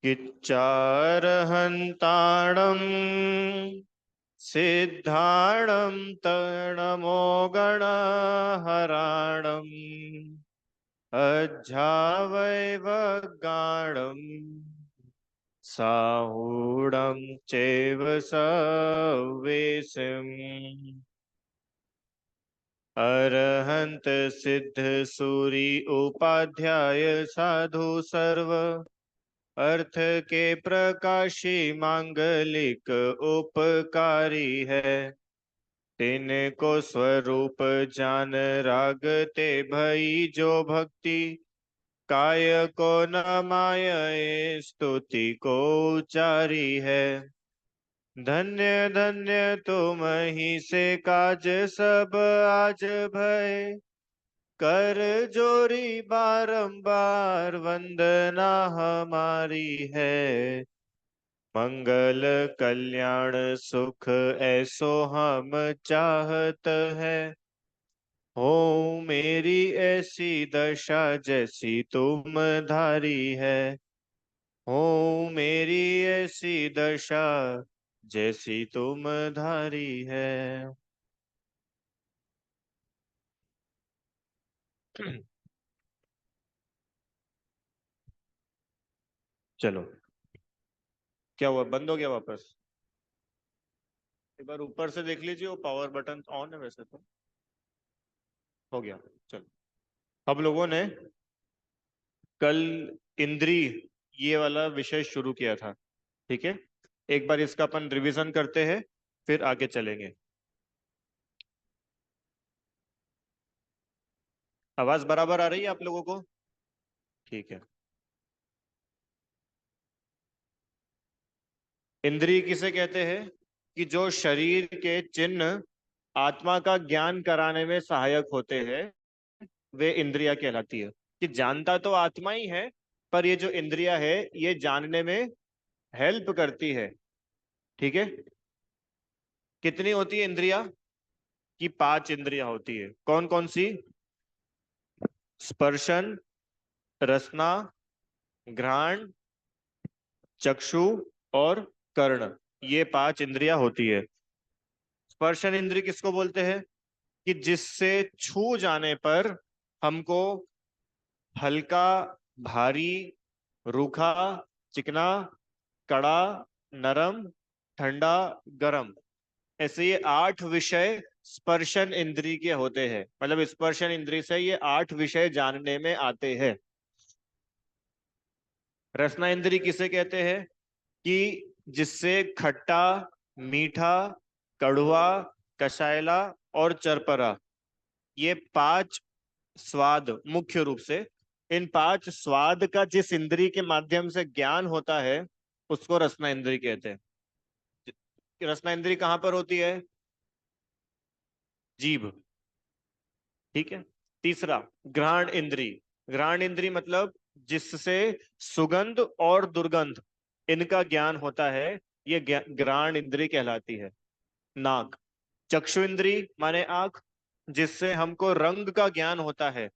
किच्चारहन्ताणं सिद्धाणं तरणमोगणहराणम् अज्झावैवगाणम् साहूढं चैव सवेशम् अरहंत सिद्ध सूरि उपाध्याय साधु सर्व अर्थ के प्रकाशी मांगलिक उपकारी है। तिनको स्वरूप जान रागते भई जो भक्ति काय को न माय स्तुति को उचारी है। धन्य धन्य तुम ही से काज सब आज भय कर जोरी बारंबार वंदना हमारी है। मंगल कल्याण सुख ऐसो हम चाहत है। हो मेरी ऐसी दशा जैसी तुम धारी है। हो मेरी ऐसी दशा जैसी तुम धारी है। चलो, क्या हुआ? बंद हो गया वापस? एक बार ऊपर से देख लीजिए, वो पावर बटन ऑन है वैसे तो। हो गया। चलो, अब लोगों ने कल इंद्री ये वाला विषय शुरू किया था, ठीक है? एक बार इसका अपन रिवीजन करते हैं, फिर आगे चलेंगे। आवाज बराबर आ रही है आप लोगों को? ठीक है। इंद्रिय किसे कहते हैं? कि जो शरीर के चिन्ह आत्मा का ज्ञान कराने में सहायक होते हैं, वे इंद्रिया कहलाती है। कि जानता तो आत्मा ही है, पर ये जो इंद्रिया है ये जानने में हेल्प करती है। ठीक है? कितनी होती है इंद्रिया? कि 5 इंद्रिया होती है। कौन कौन सी? स्पर्शन, रसना, घ्राण, चक्षु और कर्ण। ये 5 इंद्रिया होती है। स्पर्शन इंद्रिय किसको बोलते हैं? कि जिससे छू जाने पर हमको हल्का, भारी, रूखा, चिकना, कड़ा, नरम, ठंडा, गरम, ऐसे ये 8 विषय स्पर्शन इंद्रिय के होते हैं। मतलब स्पर्शन इंद्रिय से ये 8 विषय जानने में आते हैं। रसना इंद्रिय किसे कहते हैं? कि जिससे खट्टा, मीठा, कड़वा, कषायला और चरपरा, ये 5 स्वाद मुख्य रूप से, इन 5 स्वाद का जिस इंद्रिय के माध्यम से ज्ञान होता है उसको रसना इंद्रिय कहते हैं। रसना इंद्रिय कहां पर होती है? जीभ। ठीक है। तीसरा, घ्राण इंद्रिय। घ्राण इंद्रिय मतलब जिससे सुगंध और दुर्गंध इनका ज्ञान होता है, ये घ्राण इंद्रिय कहलाती है। नाक। चक्षु इंद्रिय माने आंख, जिससे हमको रंग का ज्ञान होता है,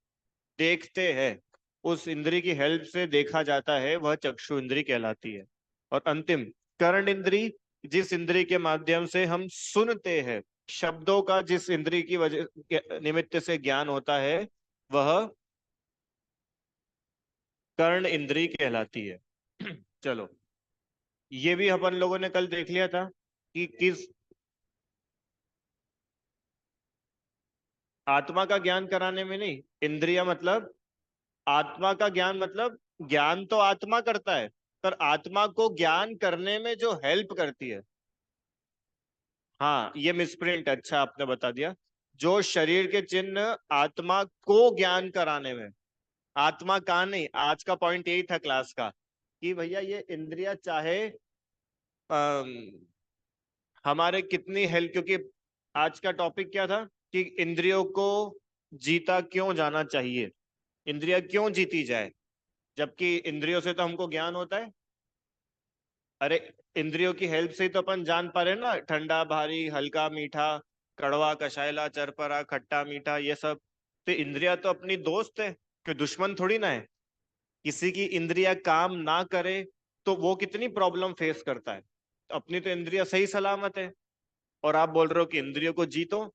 देखते हैं, उस इंद्रिय की हेल्प से देखा जाता है, वह चक्षु इंद्रिय कहलाती है। और अंतिम, कर्ण इंद्रिय, जिस इंद्रिय के माध्यम से हम सुनते हैं, शब्दों का जिस इंद्रिय की वजह निमित्त से ज्ञान होता है, वह कर्ण इंद्रिय कहलाती है। चलो, ये भी अपन लोगों ने कल देख लिया था कि किस आत्मा का ज्ञान कराने में नहीं, इंद्रिया मतलब आत्मा का ज्ञान, मतलब ज्ञान तो आत्मा करता है, पर आत्मा को ज्ञान करने में जो हेल्प करती है। हाँ, ये मिसप्रिंट, अच्छा आपने बता दिया। जो शरीर के चिन्ह आत्मा को ज्ञान कराने में, आत्मा का नहीं। आज का पॉइंट यही था क्लास का कि भैया ये इंद्रिया चाहे अम, हमारे कितनी हेल्प, क्योंकि आज का टॉपिक क्या था कि इंद्रियों को जीता क्यों जाना चाहिए, इंद्रिया क्यों जीती जाए, जबकि इंद्रियों से तो हमको ज्ञान होता है। अरे, इंद्रियों की हेल्प से ही तो अपन जान पा रहे हैं ना, ठंडा, भारी, हल्का, मीठा, कड़वा, कषायला, चरपरा, खट्टा, मीठा, ये सब। तो इंद्रिया तो अपनी दोस्त है, कोई दुश्मन थोड़ी ना है। किसी की इंद्रिया काम ना करे तो वो कितनी प्रॉब्लम फेस करता है। तो अपनी तो इंद्रिया सही सलामत है, और आप बोल रहे हो कि इंद्रियों को जीतो।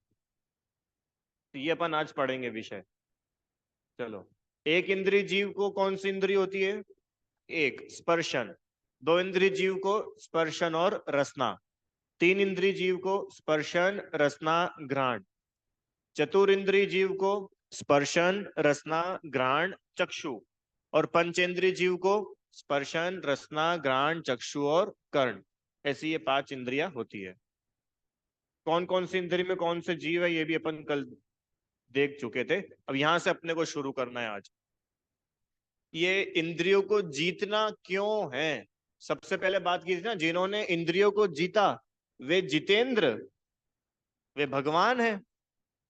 तो ये अपन आज पढ़ेंगे विषय। चलो, एक इंद्रिय जीव को कौन सी इंद्रिय होती है? एक स्पर्शन। दो इंद्रिय जीव को स्पर्शन और रसना। तीन इंद्रिय जीव को स्पर्शन रसना घ्राण। चतुर इंद्रिय जीव को स्पर्शन रसना घ्राण चक्षु। और पंचेंद्रिय जीव को स्पर्शन रसना घ्राण चक्षु और कर्ण। ऐसी ये पांच इंद्रियां होती है। कौन कौन सी इंद्रिय में कौन से जीव है ये भी अपन कल देख चुके थे। अब यहां से अपने को शुरू करना है आज। ये इंद्रियों को जीतना क्यों है? सबसे पहले बात की थी ना, जिन्होंने इंद्रियों को जीता वे जितेंद्र, वे भगवान है।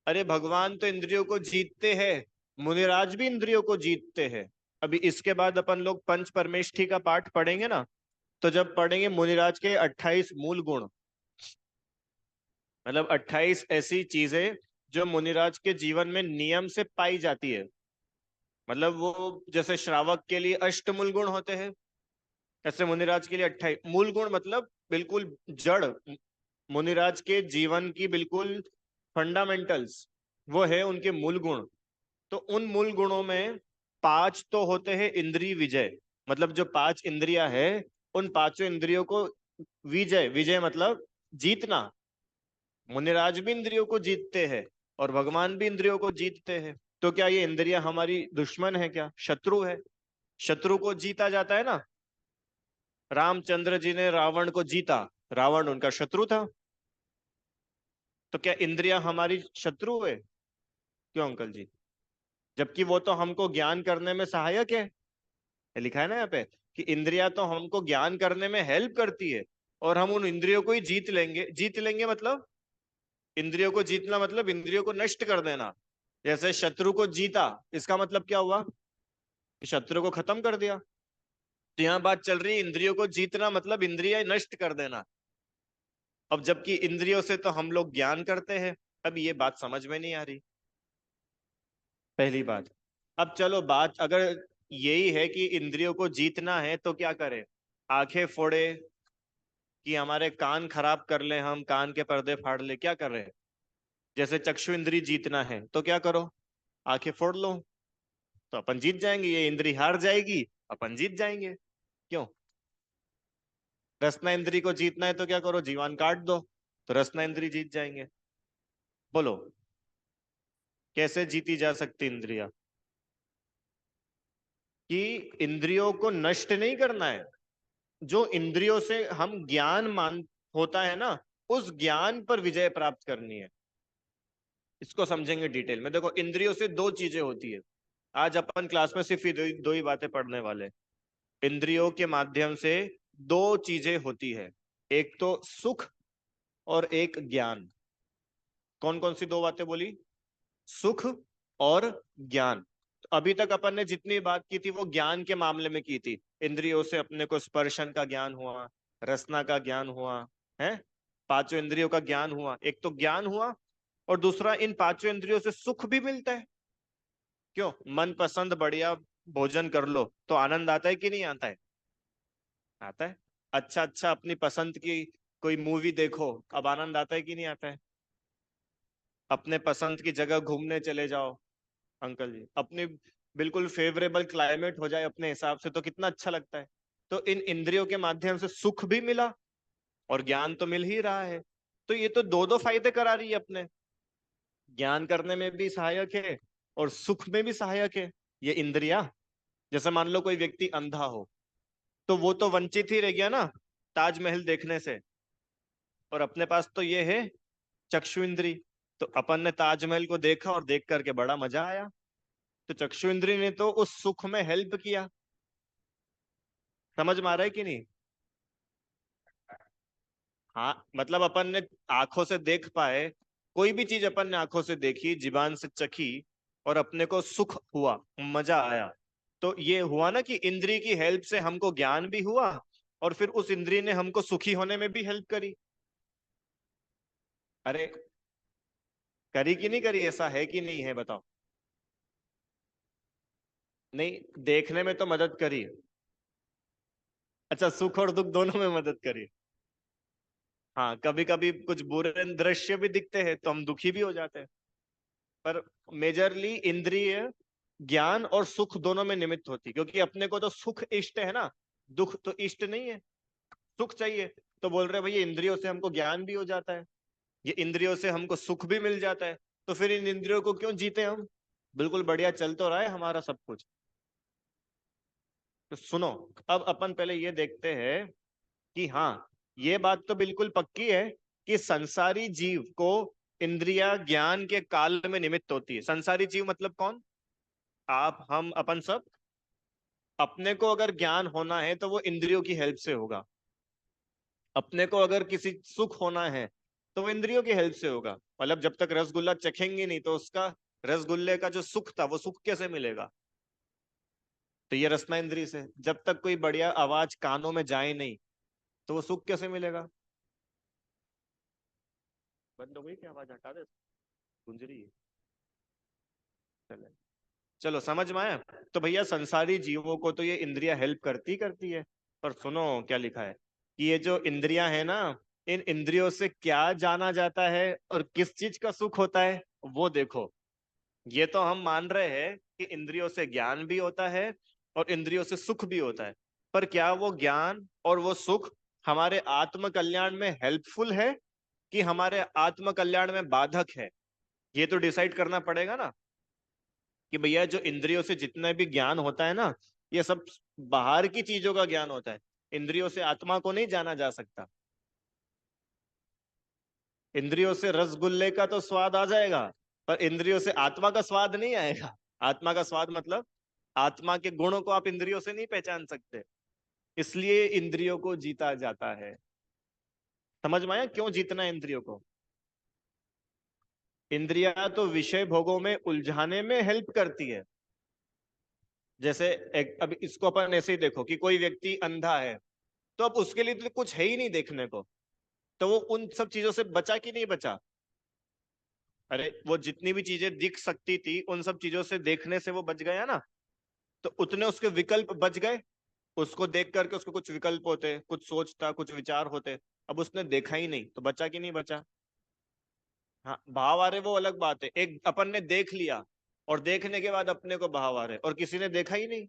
अरे भगवान तो इंद्रियों को जीतते हैं, मुनिराज भी इंद्रियों को जीतते हैं। अभी इसके बाद अपन लोग पंच परमेष्ठी का पाठ पढ़ेंगे ना, तो जब पढ़ेंगे मुनिराज के 28 मूल गुण, मतलब 28 ऐसी चीजें जो मुनिराज के जीवन में नियम से पाई जाती है। मतलब वो जैसे श्रावक के लिए अष्टमूल गुण होते हैं, ऐसे मुनिराज के लिए 28 मूल गुण, मतलब बिल्कुल जड़, मुनिराज के जीवन की बिल्कुल फंडामेंटल्स, वो है उनके मूल गुण। तो उन मूल गुणों में पांच तो होते हैं इंद्रिय विजय, मतलब जो पांच इंद्रियां है उन पांचों इंद्रियों को विजय, विजय मतलब जीतना। मुनिराज भी इंद्रियों को जीतते हैं और भगवान भी इंद्रियों को जीतते हैं। तो क्या ये इंद्रियां हमारी दुश्मन है? क्या शत्रु है? शत्रु को जीता जाता है ना। रामचंद्र जी ने रावण को जीता, रावण उनका शत्रु था। तो क्या इंद्रियां हमारी शत्रु है? क्यों अंकल जी? जबकि वो तो हमको ज्ञान करने में सहायक है। ये लिखा है ना यहाँ पे कि इंद्रियां तो हमको ज्ञान करने में हेल्प करती है, और हम उन इंद्रियों को ही जीत लेंगे। जीत लेंगे मतलब, इंद्रियों को जीतना मतलब इंद्रियों को नष्ट कर देना। जैसे शत्रु को जीता, इसका मतलब क्या हुआ? कि शत्रु को खत्म कर दिया। तो यहाँ बात चल रही है इंद्रियों को जीतना मतलब इंद्रियां नष्ट कर देना। अब जबकि इंद्रियों से तो हम लोग ज्ञान करते हैं। अब ये बात समझ में नहीं आ रही, पहली बात। अब चलो, बात अगर यही है कि इंद्रियों को जीतना है तो क्या करें? आंखें फोड़े कि हमारे कान खराब कर ले, हम कान के पर्दे फाड़ ले, क्या कर रहे हैं? जैसे चक्षु इंद्री जीतना है तो क्या करो? आंखें फोड़ लो, तो अपन जीत जाएंगे। ये इंद्री हार जाएगी, अपन जीत जाएंगे। क्यों? रसना इंद्री को जीतना है तो क्या करो? जीवान काट दो, तो रसना इंद्री जीत जाएंगे। बोलो, कैसे जीती जा सकती इंद्रिया? कि इंद्रियों को नष्ट नहीं करना है। जो इंद्रियों से हम ज्ञान मान होता है ना, उस ज्ञान पर विजय प्राप्त करनी है। इसको समझेंगे डिटेल में। देखो, इंद्रियों से दो चीजें होती है। आज अपन क्लास में सिर्फ दो ही बातें पढ़ने वाले हैं। इंद्रियों के माध्यम से दो चीजें होती है, एक तो सुख और एक ज्ञान। कौन कौन सी दो बातें बोली? सुख और ज्ञान। तो अभी तक अपन ने जितनी बात की थी वो ज्ञान के मामले में की थी। इंद्रियों से अपने को स्पर्शन का ज्ञान हुआ, रसना का ज्ञान हुआ, है, पांचों इंद्रियों का ज्ञान हुआ। एक तो ज्ञान हुआ, और दूसरा इन पांचों इंद्रियों से सुख भी मिलता है। क्यों? मन पसंद बढ़िया भोजन कर लो तो आनंद आता है कि नहीं आता है? आता है। अच्छा अच्छा, अपनी पसंद की कोई मूवी देखो, अब आनंद आता है कि नहीं आता है? अपने पसंद की जगह घूमने चले जाओ अंकल जी, अपनी बिल्कुल फेवरेबल क्लाइमेट हो जाए अपने हिसाब से, तो कितना अच्छा लगता है। तो इन इंद्रियों के माध्यम से सुख भी मिला और ज्ञान तो मिल ही रहा है। तो ये तो दो दो फायदे करा रही है अपने। ज्ञान करने में भी सहायक है और सुख में भी सहायक है ये इंद्रिया। जैसे मान लो कोई व्यक्ति अंधा हो, तो वो तो वंचित ही रह गया ना ताजमहल देखने से। और अपने पास तो ये है चक्षु इंद्री। तो अपन ने ताजमहल को देखा और देख करके बड़ा मजा आया। तो चक्षु इंद्री ने तो उस सुख में हेल्प किया। समझ में आ रहा है कि नहीं? हाँ, मतलब अपन ने आंखों से देख पाए, कोई भी चीज अपन ने आंखों से देखी, जीभान से चखी, और अपने को सुख हुआ, मजा आया। तो ये हुआ ना कि इंद्री की हेल्प से हमको ज्ञान भी हुआ, और फिर उस इंद्री ने हमको सुखी होने में भी हेल्प करी। अरे, करी कि नहीं करी? ऐसा है कि नहीं है, बताओ। नहीं, देखने में तो मदद करी। अच्छा, सुख और दुख दोनों में मदद करी। हाँ, कभी कभी कुछ बुरे दृश्य भी दिखते हैं तो हम दुखी भी हो जाते हैं। पर मेजरली इंद्रिय ज्ञान और सुख दोनों में निमित्त होती है, क्योंकि अपने को तो सुख इष्ट है ना, दुख तो इष्ट नहीं है। सुख चाहिए, तो बोल रहे भैया इंद्रियों से हमको ज्ञान भी हो जाता है, ये इंद्रियों से हमको सुख भी मिल जाता है, तो फिर इन इंद्रियों को क्यों जीते हम? बिल्कुल बढ़िया चल तो रहा है हमारा सब कुछ। तो सुनो, अब अपन पहले ये देखते हैं कि हाँ, ये बात तो बिल्कुल पक्की है कि संसारी जीव को इंद्रिया ज्ञान के काल में निमित्त होती है। संसारी जीव मतलब कौन? आप, हम, अपन सब। अपने को अगर ज्ञान होना है तो वो इंद्रियों की हेल्प से होगा। अपने को अगर किसी सुख होना है तो वो इंद्रियों की हेल्प से होगा। मतलब जब तक रसगुल्ला चखेंगे नहीं तो उसका, रसगुल्ले का जो सुख था वो सुख कैसे मिलेगा? तो ये रसना इंद्री से। जब तक कोई बढ़िया आवाज कानों में जाए नहीं तो वो सुख कैसे मिलेगा? बंद हो गई क्या आवाज? हटा दे, गूंज रही है। चले, चलो समझ में आया। तो भैया संसारी जीवों को तो ये इंद्रियां हेल्प करती करती है। पर सुनो क्या लिखा है, कि ये जो इंद्रियां है ना, इन इंद्रियों से क्या जाना जाता है और किस चीज का सुख होता है, वो देखो। ये तो हम मान रहे हैं कि इंद्रियों से ज्ञान भी होता है और इंद्रियों से सुख भी होता है। पर क्या वो ज्ञान और वो सुख हमारे आत्म कल्याण में हेल्पफुल है कि हमारे आत्म कल्याण में बाधक है? ये तो डिसाइड करना पड़ेगा ना, कि भैया जो इंद्रियों से जितना भी ज्ञान होता है ना, ये सब बाहर की चीजों का ज्ञान होता है। इंद्रियों से आत्मा को नहीं जाना जा सकता। इंद्रियों से रसगुल्ले का तो स्वाद आ जाएगा, पर इंद्रियों से आत्मा का स्वाद नहीं आएगा। आत्मा का स्वाद मतलब आत्मा के गुणों को आप इंद्रियों से नहीं पहचान सकते। इसलिए इंद्रियों को जीता जाता है। समझ में आया क्यों जीतना है इंद्रियों को? इंद्रियां तो विषय भोगों में उलझाने में हेल्प करती है। जैसे अब इसको अपन ऐसे ही देखो कि कोई व्यक्ति अंधा है, तो अब उसके लिए तो कुछ है ही नहीं देखने को, तो वो उन सब चीजों से बचा कि नहीं बचा? अरे वो जितनी भी चीजें दिख सकती थी उन सब चीजों से देखने से वो बच गया ना। तो उतने उसके विकल्प बच गए। उसको देख करके उसको कुछ विकल्प होते, कुछ सोचता, कुछ विचार होते। अब उसने देखा ही नहीं तो बचा कि नहीं बचा? हाँ, भाव आ रहे वो अलग बात है। एक अपन ने देख लिया और देखने के बाद अपने को भाव आ रहे, और किसी ने देखा ही नहीं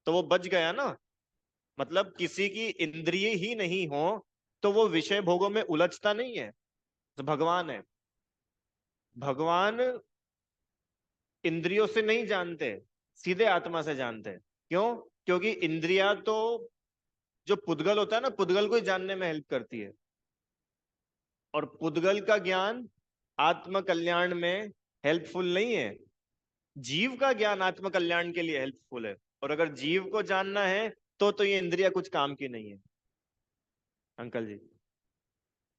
तो वो बच गया ना। मतलब किसी की इंद्रिय ही नहीं हो तो वो विषय भोगों में उलझता नहीं है। तो भगवान है, भगवान इंद्रियों से नहीं जानते, सीधे आत्मा से जानते हैं। क्यों? क्योंकि इंद्रिया तो, जो पुद्गल होता है ना, पुद्गल को ही जानने में हेल्प करती है। और पुद्गल का ज्ञान आत्म कल्याण में हेल्पफुल नहीं है। जीव का ज्ञान आत्म कल्याण के लिए हेल्पफुल है। और अगर जीव को जानना है तो ये इंद्रिया कुछ काम की नहीं है। अंकल जी,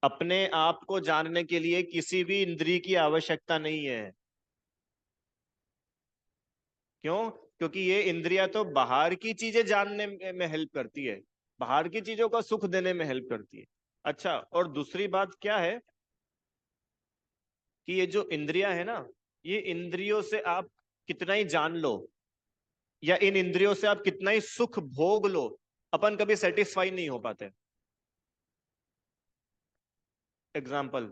अपने आप को जानने के लिए किसी भी इंद्रिय की आवश्यकता नहीं है। क्यों? क्योंकि ये इंद्रिया तो बाहर की चीजें जानने में हेल्प करती है, बाहर की चीजों का सुख देने में हेल्प करती है। अच्छा, और दूसरी बात क्या है, कि ये जो इंद्रिया है ना, ये इंद्रियों से आप कितना ही जान लो या इन इंद्रियों से आप कितना ही सुख भोग लो, अपन कभी सेटिस्फाई नहीं हो पाते। एग्जाम्पल,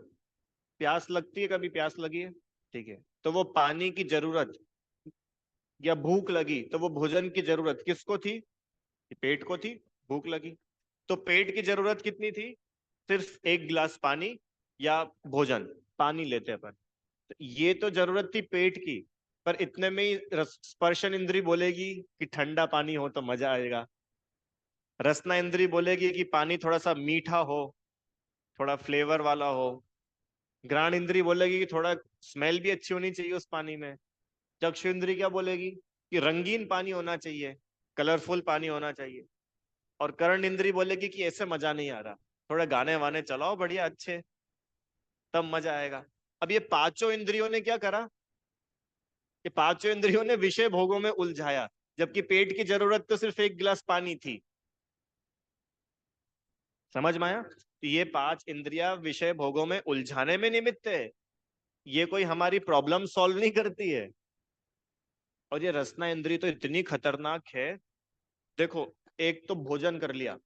प्यास लगती है, कभी प्यास लगी है? ठीक है, तो वो पानी की जरूरत या भूख लगी तो वो भोजन की जरूरत किसको थी? पेट को थी। भूख लगी तो पेट की जरूरत कितनी थी? सिर्फ एक गिलास पानी या भोजन, पानी लेते अपन। तो ये तो जरूरत थी पेट की। पर इतने में ही स्पर्शन इंद्री बोलेगी कि ठंडा पानी हो तो मजा आएगा। रसना इंद्री बोलेगी कि पानी थोड़ा सा मीठा हो, थोड़ा फ्लेवर वाला हो। घ्राण इंद्री बोलेगी कि थोड़ा स्मेल भी अच्छी होनी चाहिए उस पानी में। चक्षु इंद्री क्या बोलेगी? कि रंगीन पानी होना चाहिए, कलरफुल पानी होना चाहिए। और कर्ण इंद्री बोलेगी कि ऐसे मजा नहीं आ रहा, थोड़ा गाने वाने चलाओ बढ़िया अच्छे, तब मजा आएगा। अब ये पांचों इंद्रियों ने क्या करा? ये पांचों इंद्रियों ने विषय भोगों में उलझाया, जबकि पेट की जरूरत तो सिर्फ एक गिलास पानी थी। समझ में आया? तो ये पांच इंद्रिया विषय भोगों में उलझाने में निमित्त है, ये कोई हमारी प्रॉब्लम सॉल्व नहीं करती है। और ये रसना इंद्री तो इतनी खतरनाक है। देखो, एक तो भोजन कर लिया,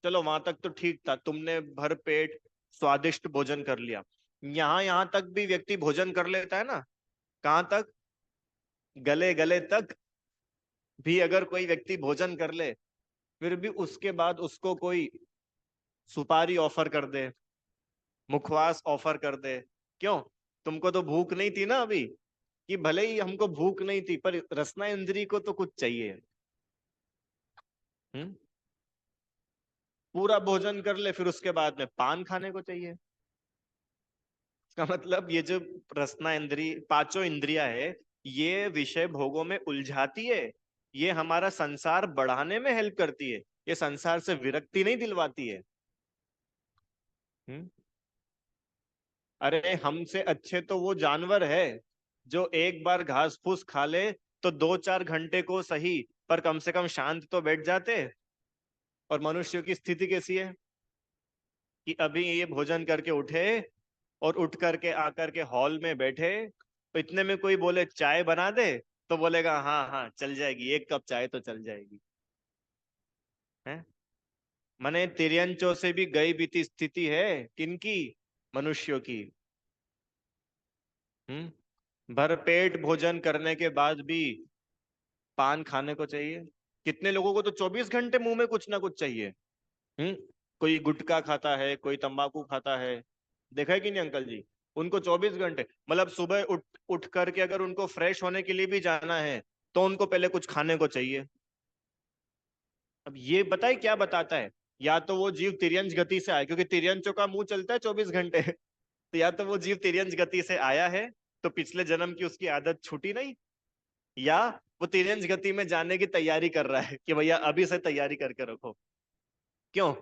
चलो वहां तक तो ठीक था, तुमने भर पेट स्वादिष्ट भोजन कर लिया। यहां तक भी व्यक्ति भोजन कर लेता है ना। कहाँ तक? गले गले तक भी अगर कोई व्यक्ति भोजन कर ले, फिर भी उसके बाद उसको कोई सुपारी ऑफर कर दे, मुखवास ऑफर कर दे। क्यों? तुमको तो भूख नहीं थी ना अभी, कि भले ही हमको भूख नहीं थी पर रसना इंद्री को तो कुछ चाहिए। हम्म। पूरा भोजन कर ले, फिर उसके बाद में पान खाने को चाहिए। इसका मतलब ये जो रसना इंद्री, पांचों इंद्रिया है, ये विषय भोगों में उलझाती है। ये हमारा संसार बढ़ाने में हेल्प करती है, ये संसार से विरक्ति नहीं दिलवाती है। हम्म। अरे हमसे अच्छे तो वो जानवर है जो एक बार घास फूस खा ले तो 2-4 घंटे को सही पर कम से कम शांत तो बैठ जाते। और मनुष्य की स्थिति कैसी है कि अभी ये भोजन करके उठे और उठ करके आकर के हॉल में बैठे, तो इतने में कोई बोले चाय बना दे, तो बोलेगा हाँ हाँ चल जाएगी, 1 कप चाय तो चल जाएगी। है? मने तिर्यंचों से भी गई बीती स्थिति है किनकी? मनुष्यों की। भरपेट भोजन करने के बाद भी पान खाने को चाहिए। कितने लोगों को तो 24 घंटे मुंह में कुछ ना कुछ चाहिए। हम्म। कोई गुटखा खाता है, कोई तंबाकू खाता है, देखा है कि नहीं अंकल जी? उनको 24 घंटे, मतलब सुबह उठ उठ करके अगर उनको फ्रेश होने के लिए भी जाना है, तो उनको पहले कुछ खाने को चाहिए। अब ये बताए क्या बताता है? या तो वो जीव तिर्यंच गति से आए, क्योंकि तिर्यंचों का मुंह चलता है 24 घंटे। तो या तो वो जीव तिर्यंच गति से आया है, तो पिछले जन्म की उसकी आदत छूटी नहीं, या वो तिर्यंच गति में जाने की तैयारी कर रहा है कि भैया अभी से तैयारी करके रखो। क्यों?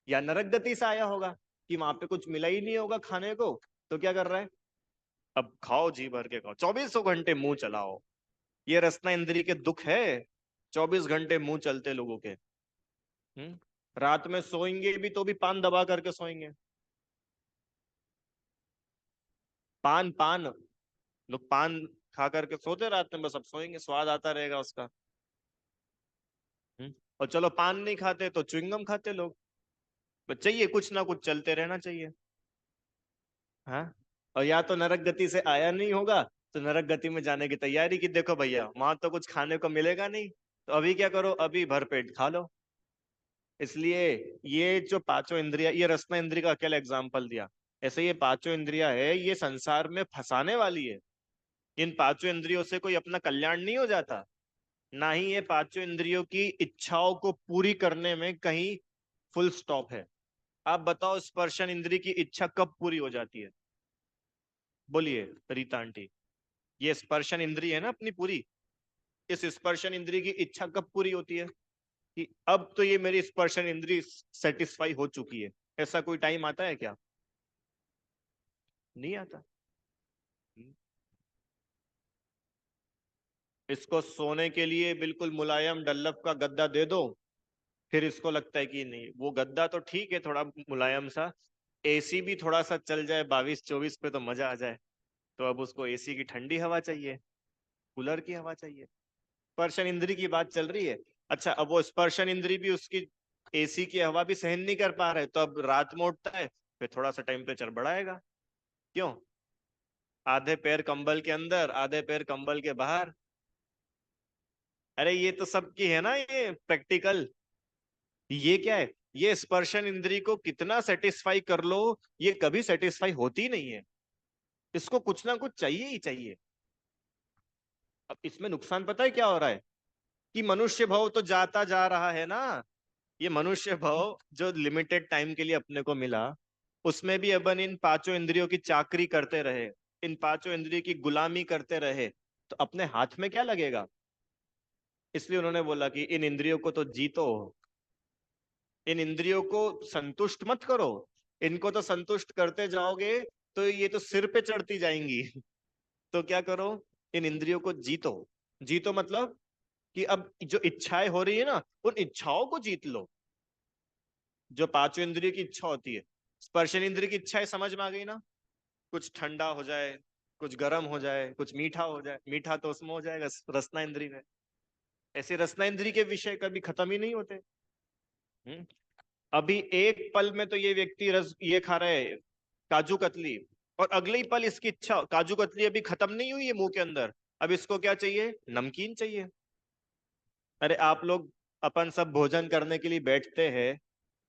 या नरक गति से आया होगा कि वहां पे कुछ मिला ही नहीं होगा खाने को, तो क्या कर रहा है? अब खाओ, जी भर के खाओ, 24 घंटे मुंह चलाओ। ये रसना इंद्री के दुख है, 24 घंटे मुंह चलते लोगों के। रात में सोएंगे भी तो भी पान दबा करके सोएंगे। पान पान, लोग पान खा करके सोते रात में, बस अब सोएंगे, स्वाद आता रहेगा उसका। और चलो पान नहीं खाते तो च्युइंगम खाते लोग। बस चाहिए कुछ ना कुछ चलते रहना चाहिए। हाँ। और या तो नरक गति से आया नहीं होगा, तो नरक गति में जाने की तैयारी की, देखो भैया वहां तो कुछ खाने को मिलेगा नहीं, तो अभी क्या करो, अभी भरपेट खा लो। इसलिए ये जो पांचों इंद्रिया, ये रसना इंद्रिय का अकेला एग्जाम्पल दिया। ऐसे ये पांचों इंद्रिया है, ये संसार में फंसाने वाली है। इन पांचों इंद्रियों से कोई अपना कल्याण नहीं हो जाता, ना ही ये पांचों इंद्रियों की इच्छाओं को पूरी करने में कहीं फुल स्टॉप है। आप बताओ स्पर्शन इंद्रिय की इच्छा कब पूरी हो जाती है? बोलिए रीता आंटी। ये स्पर्शन इंद्रिय है ना अपनी पूरी, इस स्पर्शन इंद्रिय की इच्छा कब पूरी होती है कि अब तो ये मेरी स्पर्शन इंद्रिय सेटिस्फाई हो चुकी है? ऐसा कोई टाइम आता है क्या? नहीं आता। इसको सोने के लिए बिल्कुल मुलायम डल्लफ का गद्दा दे दो, फिर इसको लगता है कि नहीं, वो गद्दा तो ठीक है थोड़ा मुलायम सा, एसी भी थोड़ा सा चल जाए 22-24 पे तो मजा आ जाए। तो अब उसको एसी की ठंडी हवा चाहिए, कूलर की हवा चाहिए। स्पर्शन इंद्री की बात चल रही है। अच्छा, अब वो स्पर्शन इंद्री भी उसकी एसी की हवा भी सहन नहीं कर पा रहे, तो अब रात में उठता है, फिर थोड़ा सा टेम्परेचर बढ़ाएगा। क्यों? आधे पैर कंबल के अंदर, आधे पैर कंबल के बाहर। अरे ये तो सबकी है ना, ये प्रैक्टिकल। ये क्या है? ये स्पर्शन इंद्री को कितना सेटिस्फाई कर लो, ये कभी सेटिस्फाई होती नहीं है। इसको कुछ ना कुछ चाहिए ही चाहिए। अब इसमें नुकसान पता है क्या हो रहा है? कि मनुष्य भाव तो जाता जा रहा है ना। ये मनुष्य भाव जो लिमिटेड टाइम के लिए अपने को मिला, उसमें भी अपन इन पांचों इंद्रियों की चाकरी करते रहे, इन पांचों इंद्रियों की गुलामी करते रहे, तो अपने हाथ में क्या लगेगा? इसलिए उन्होंने बोला कि इन इंद्रियों को तो जीतो, इन इंद्रियों को संतुष्ट मत करो। इनको तो संतुष्ट करते जाओगे तो ये तो सिर पे चढ़ती जाएंगी। तो क्या करो, इन इंद्रियों को जीतो। जीतो मतलब कि अब जो इच्छाएं हो रही है ना, उन इच्छाओं को जीत लो। जो पांचों इंद्रियों की इच्छा होती है, स्पर्शन इंद्रिय की इच्छाएं समझ में आ गई ना? कुछ ठंडा हो जाए, कुछ गर्म हो जाए, कुछ मीठा हो जाए, मीठा तो उसमें हो जाएगा रसना इंद्रिय में। ऐसे रसना इंद्रिय के विषय कभी खत्म ही नहीं होते। हम्म। अभी एक पल में तो ये व्यक्ति रस ये खा रहा है, काजू कतली, और अगले ही पल इसकी इच्छा, काजू कतली अभी खत्म नहीं हुई है मुंह के अंदर, अब इसको क्या चाहिए, नमकीन चाहिए। अरे आप लोग, अपन सब भोजन करने के लिए बैठते हैं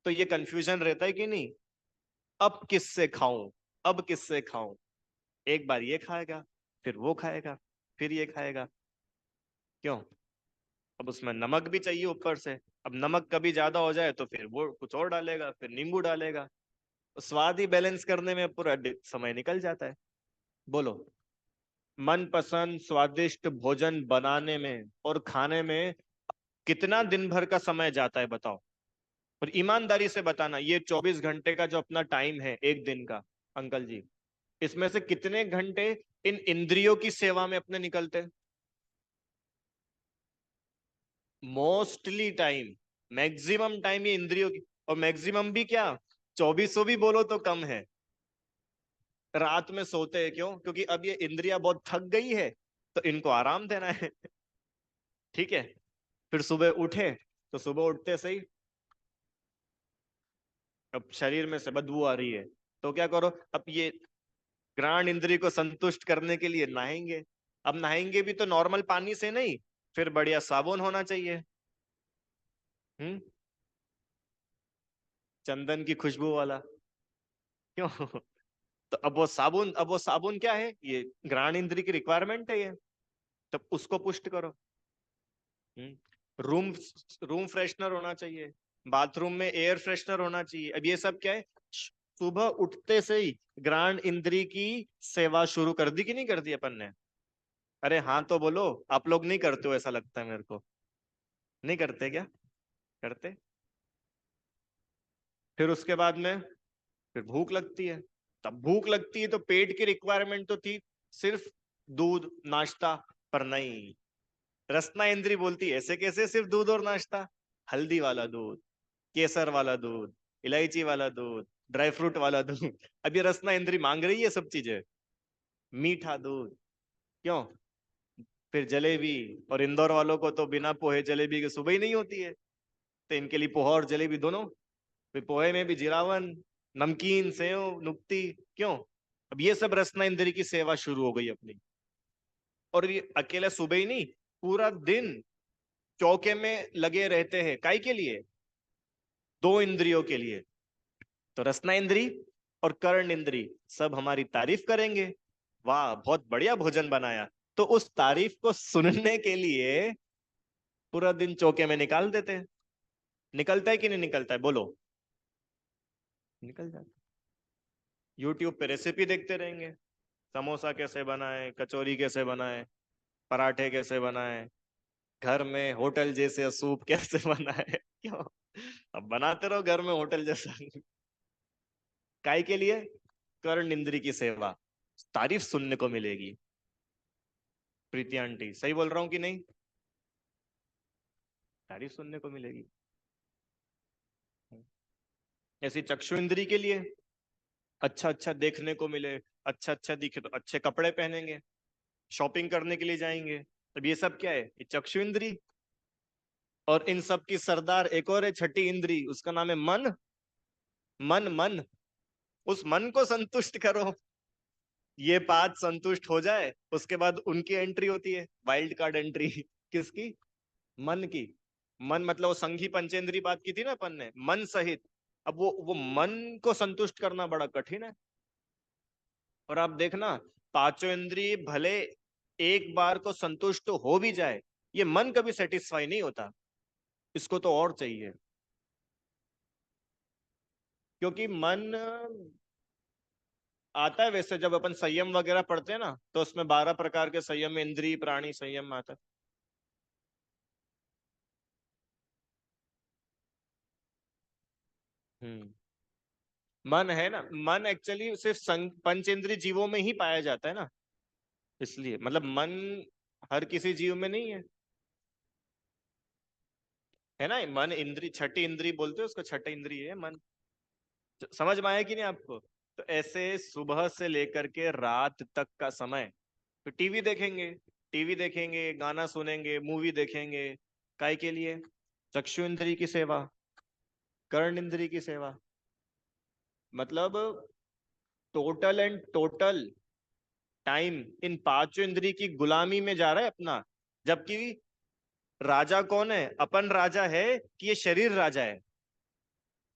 तो ये कंफ्यूजन रहता है कि नहीं, अब किससे खाऊं, अब किससे खाऊं। एक बार ये खाएगा, फिर वो खाएगा, फिर ये खाएगा। क्यों? अब उसमें नमक भी चाहिए ऊपर से। अब नमक कभी ज्यादा हो जाए तो फिर वो कुछ और डालेगा, फिर नींबू डालेगा। तो स्वाद ही बैलेंस करने में पूरा समय निकल जाता है। बोलो, मनपसंद स्वादिष्ट भोजन बनाने में और खाने में कितना दिन भर का समय जाता है बताओ। और ईमानदारी से बताना, ये 24 घंटे का जो अपना टाइम है एक दिन का, अंकल जी, इसमें से कितने घंटे इन इंद्रियों की सेवा में अपने निकलते हैं? मोस्टली टाइम, मैक्सिमम टाइम ये इंद्रियों की, और मैक्सिमम भी क्या, 2400 भी बोलो तो कम है। रात में सोते हैं क्यों? क्योंकि अब ये इंद्रियां बहुत थक गई है, तो इनको आराम देना है। ठीक है। फिर सुबह उठे, तो सुबह उठते सही अब शरीर में से बदबू आ रही है, तो क्या करो, अब ये घ्राण इंद्री को संतुष्ट करने के लिए नहाएंगे। अब नहाएंगे भी तो नॉर्मल पानी से नहीं, फिर बढ़िया साबुन होना चाहिए। हम्म। चंदन की खुशबू वाला। क्यों? तो अब वो साबुन क्या है, ये घ्राण इंद्री की रिक्वायरमेंट है ये, तब उसको पुष्ट करो। रूम रूम फ्रेशनर होना चाहिए, बाथरूम में एयर फ्रेशनर होना चाहिए। अब ये सब क्या है, सुबह उठते से ही घ्राण इंद्री की सेवा शुरू कर दी कि नहीं कर दी अपन ने? अरे हाँ तो बोलो, आप लोग नहीं करते हो ऐसा लगता है मेरे को। नहीं करते क्या? करते। फिर उसके बाद में फिर भूख लगती है। तब भूख लगती है तो पेट की रिक्वायरमेंट तो थी सिर्फ दूध नाश्ता, पर नहीं, रसना इंद्री बोलती है ऐसे कैसे सिर्फ दूध और नाश्ता, हल्दी वाला दूध, केसर वाला दूध, इलायची वाला दूध, ड्राई फ्रूट वाला दूध। अब ये रसना इंद्री मांग रही है सब चीजें, मीठा दूध। क्यों? फिर जलेबी, और इंदौर वालों को तो बिना पोहे जलेबी के सुबह ही नहीं होती है, तो इनके लिए पोहा और जलेबी दोनों। फिर पोहे में भी जीरावन, नमकीन, सेव, नुक्ती। क्यों? अब ये सब रसना इंद्री की सेवा शुरू हो गई अपनी। और ये अकेले सुबह ही नहीं, पूरा दिन चौके में लगे रहते हैं, काय के लिए, दो इंद्रियों के लिए। तो रसना इंद्री और कर्ण इंद्री सब हमारी तारीफ करेंगे, वाह बहुत बढ़िया भोजन बनाया। तो उस तारीफ को सुनने के लिए पूरा दिन चौके में निकाल देते हैं। निकलता है कि नहीं निकलता है बोलो? निकल जाता है। यूट्यूब पे रेसिपी देखते रहेंगे, समोसा कैसे बनाए, कचौरी कैसे बनाए, पराठे कैसे बनाए, घर में होटल जैसे सूप कैसे बनाए। क्यों? अब बनाते रहो घर में होटल जैसा। काय के लिए? कर्ण इंद्री की सेवा, तारीफ सुनने को मिलेगी। प्रीति आंटी सही बोल रहा हूँ कि नहीं? तारीफ सुनने को मिलेगी। ऐसी चक्षु इंद्री के लिए, अच्छा अच्छा देखने को मिले, अच्छा अच्छा दिखे तो अच्छे कपड़े पहनेंगे, शॉपिंग करने के लिए जाएंगे। अब ये सब क्या है, ये चक्षु इंद्री। और इन सब की सरदार एक और है, छठी इंद्री, उसका नाम है मन। मन मन, उस मन को संतुष्ट करो। ये पांच संतुष्ट हो जाए, उसके बाद उनकी एंट्री होती है, वाइल्ड कार्ड एंट्री। किसकी? मन की। मन मतलब वो संघी पंचेंद्री बात की थी ना अपन ने, मन सहित। अब वो मन को संतुष्ट करना बड़ा कठिन है। और आप देखना, पांचों इंद्रिय भले एक बार को संतुष्ट हो भी जाए, ये मन कभी सेटिस्फाई नहीं होता, इसको तो और चाहिए। क्योंकि मन आता है वैसे, जब अपन संयम वगैरह पढ़ते हैं ना, तो उसमें 12 प्रकार के संयम में इंद्रिय प्राणी संयम आता है। हम्म। मन है ना, मन एक्चुअली सिर्फ पंचेंद्रिय जीवों में ही पाया जाता है ना, इसलिए मतलब मन हर किसी जीव में नहीं है। है ना, मन इंद्री, छठी इंद्री बोलते हैं उसको, छठी इंद्री है मन। समझ में आया कि नहीं आपको? तो ऐसे सुबह से लेकर के रात तक का समय, तो टीवी देखेंगे, गाना सुनेंगे, मूवी देखेंगे, काय के लिए? चक्षु इंद्री की सेवा। कर्ण इंद्री की सेवा मतलब total and total time in पांचों इंद्री की गुलामी में जा रहा है अपना। जबकि राजा कौन है? अपन राजा है कि ये शरीर राजा है?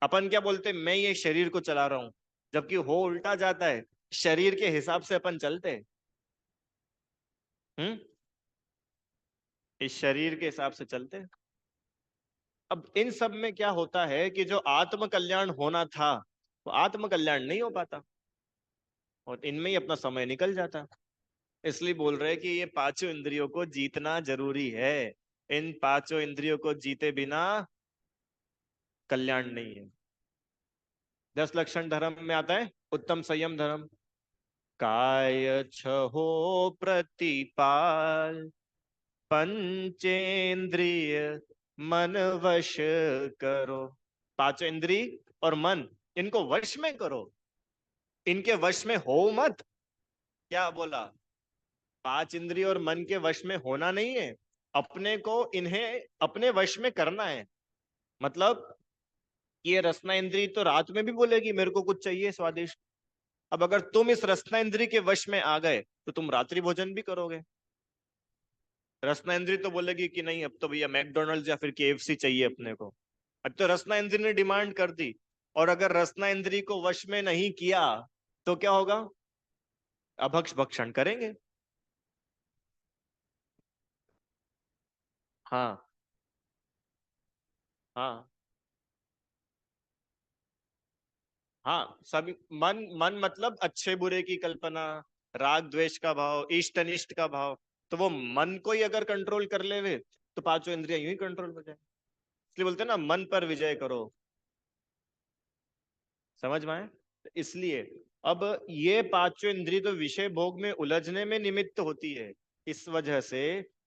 अपन क्या बोलते हैं, मैं ये शरीर को चला रहा हूं, जबकि हो उल्टा जाता है। शरीर के हिसाब से अपन चलते हैं। हम्म। इस शरीर के हिसाब से चलते हैं। अब इन सब में क्या होता है कि जो आत्म कल्याण होना था वो आत्म कल्याण नहीं हो पाता, और इनमें ही अपना समय निकल जाता है। इसलिए बोल रहे हैं कि ये पांचों इंद्रियों को जीतना जरूरी है। इन पांचों इंद्रियों को जीते बिना कल्याण नहीं है। 10 लक्षण धर्म में आता है उत्तम संयम धर्म। काय छहो प्रतिपाल, पंचेंद्रिय मन वश करो। पांचों इंद्रिय और मन, इनको वश में करो। इनके वश में हो मत। क्या बोला? पांच इंद्रिय और मन के वश में होना नहीं है, अपने को इन्हें अपने वश में करना है। मतलब ये रसना इंद्री तो रात में भी बोलेगी मेरे को कुछ चाहिए स्वादिष्ट। अब अगर तुम इस रसना इंद्री के वश में आ गए तो तुम रात्रि भोजन भी करोगे। रसना इंद्री तो बोलेगी कि नहीं अब तो भैया मैकडोनल्ड्स या फिर केएफसी चाहिए अपने को। अब तो रसना इंद्री ने डिमांड कर दी, और अगर रसना इंद्री को वश में नहीं किया तो क्या होगा? अभक्ष भक्षण करेंगे। हाँ। हाँ। हाँ सभी। मन मन मतलब अच्छे बुरे की कल्पना, राग द्वेष का भाव, इष्ट अनिष्ट का भाव। तो वो मन को ही अगर कंट्रोल कर ले वे तो पांचों इंद्रियां यूं ही कंट्रोल हो जाए। इसलिए बोलते हैं ना मन पर विजय करो। समझ में आए? तो इसलिए अब ये पांचों इंद्रिय तो विषय भोग में उलझने में निमित्त होती है। इस वजह से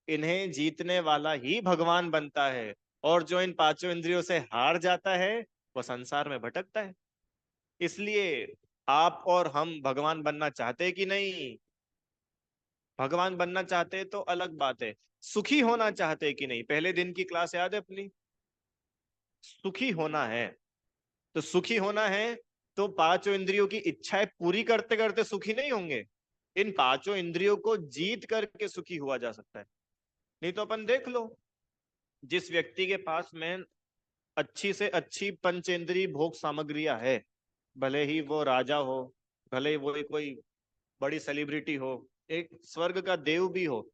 इन्हें जीतने वाला ही भगवान बनता है, और जो इन पांचों इंद्रियों से हार जाता है वो संसार में भटकता है। इसलिए आप और हम भगवान बनना चाहते कि नहीं? भगवान बनना चाहते तो अलग बात है। सुखी होना चाहते कि नहीं? पहले दिन की क्लास याद है अपनी? सुखी होना है। तो सुखी होना है तो पांचों इंद्रियों की इच्छाएं पूरी करते करते सुखी नहीं होंगे। इन पांचों इंद्रियों को जीत करके सुखी हुआ जा सकता है। नहीं तो अपन देख लो, जिस व्यक्ति के पास में अच्छी से अच्छी पंचेंद्रिय भोग सामग्रियां है, भले ही वो राजा हो, भले ही वो कोई बड़ी सेलिब्रिटी हो, एक स्वर्ग का देव भी हो,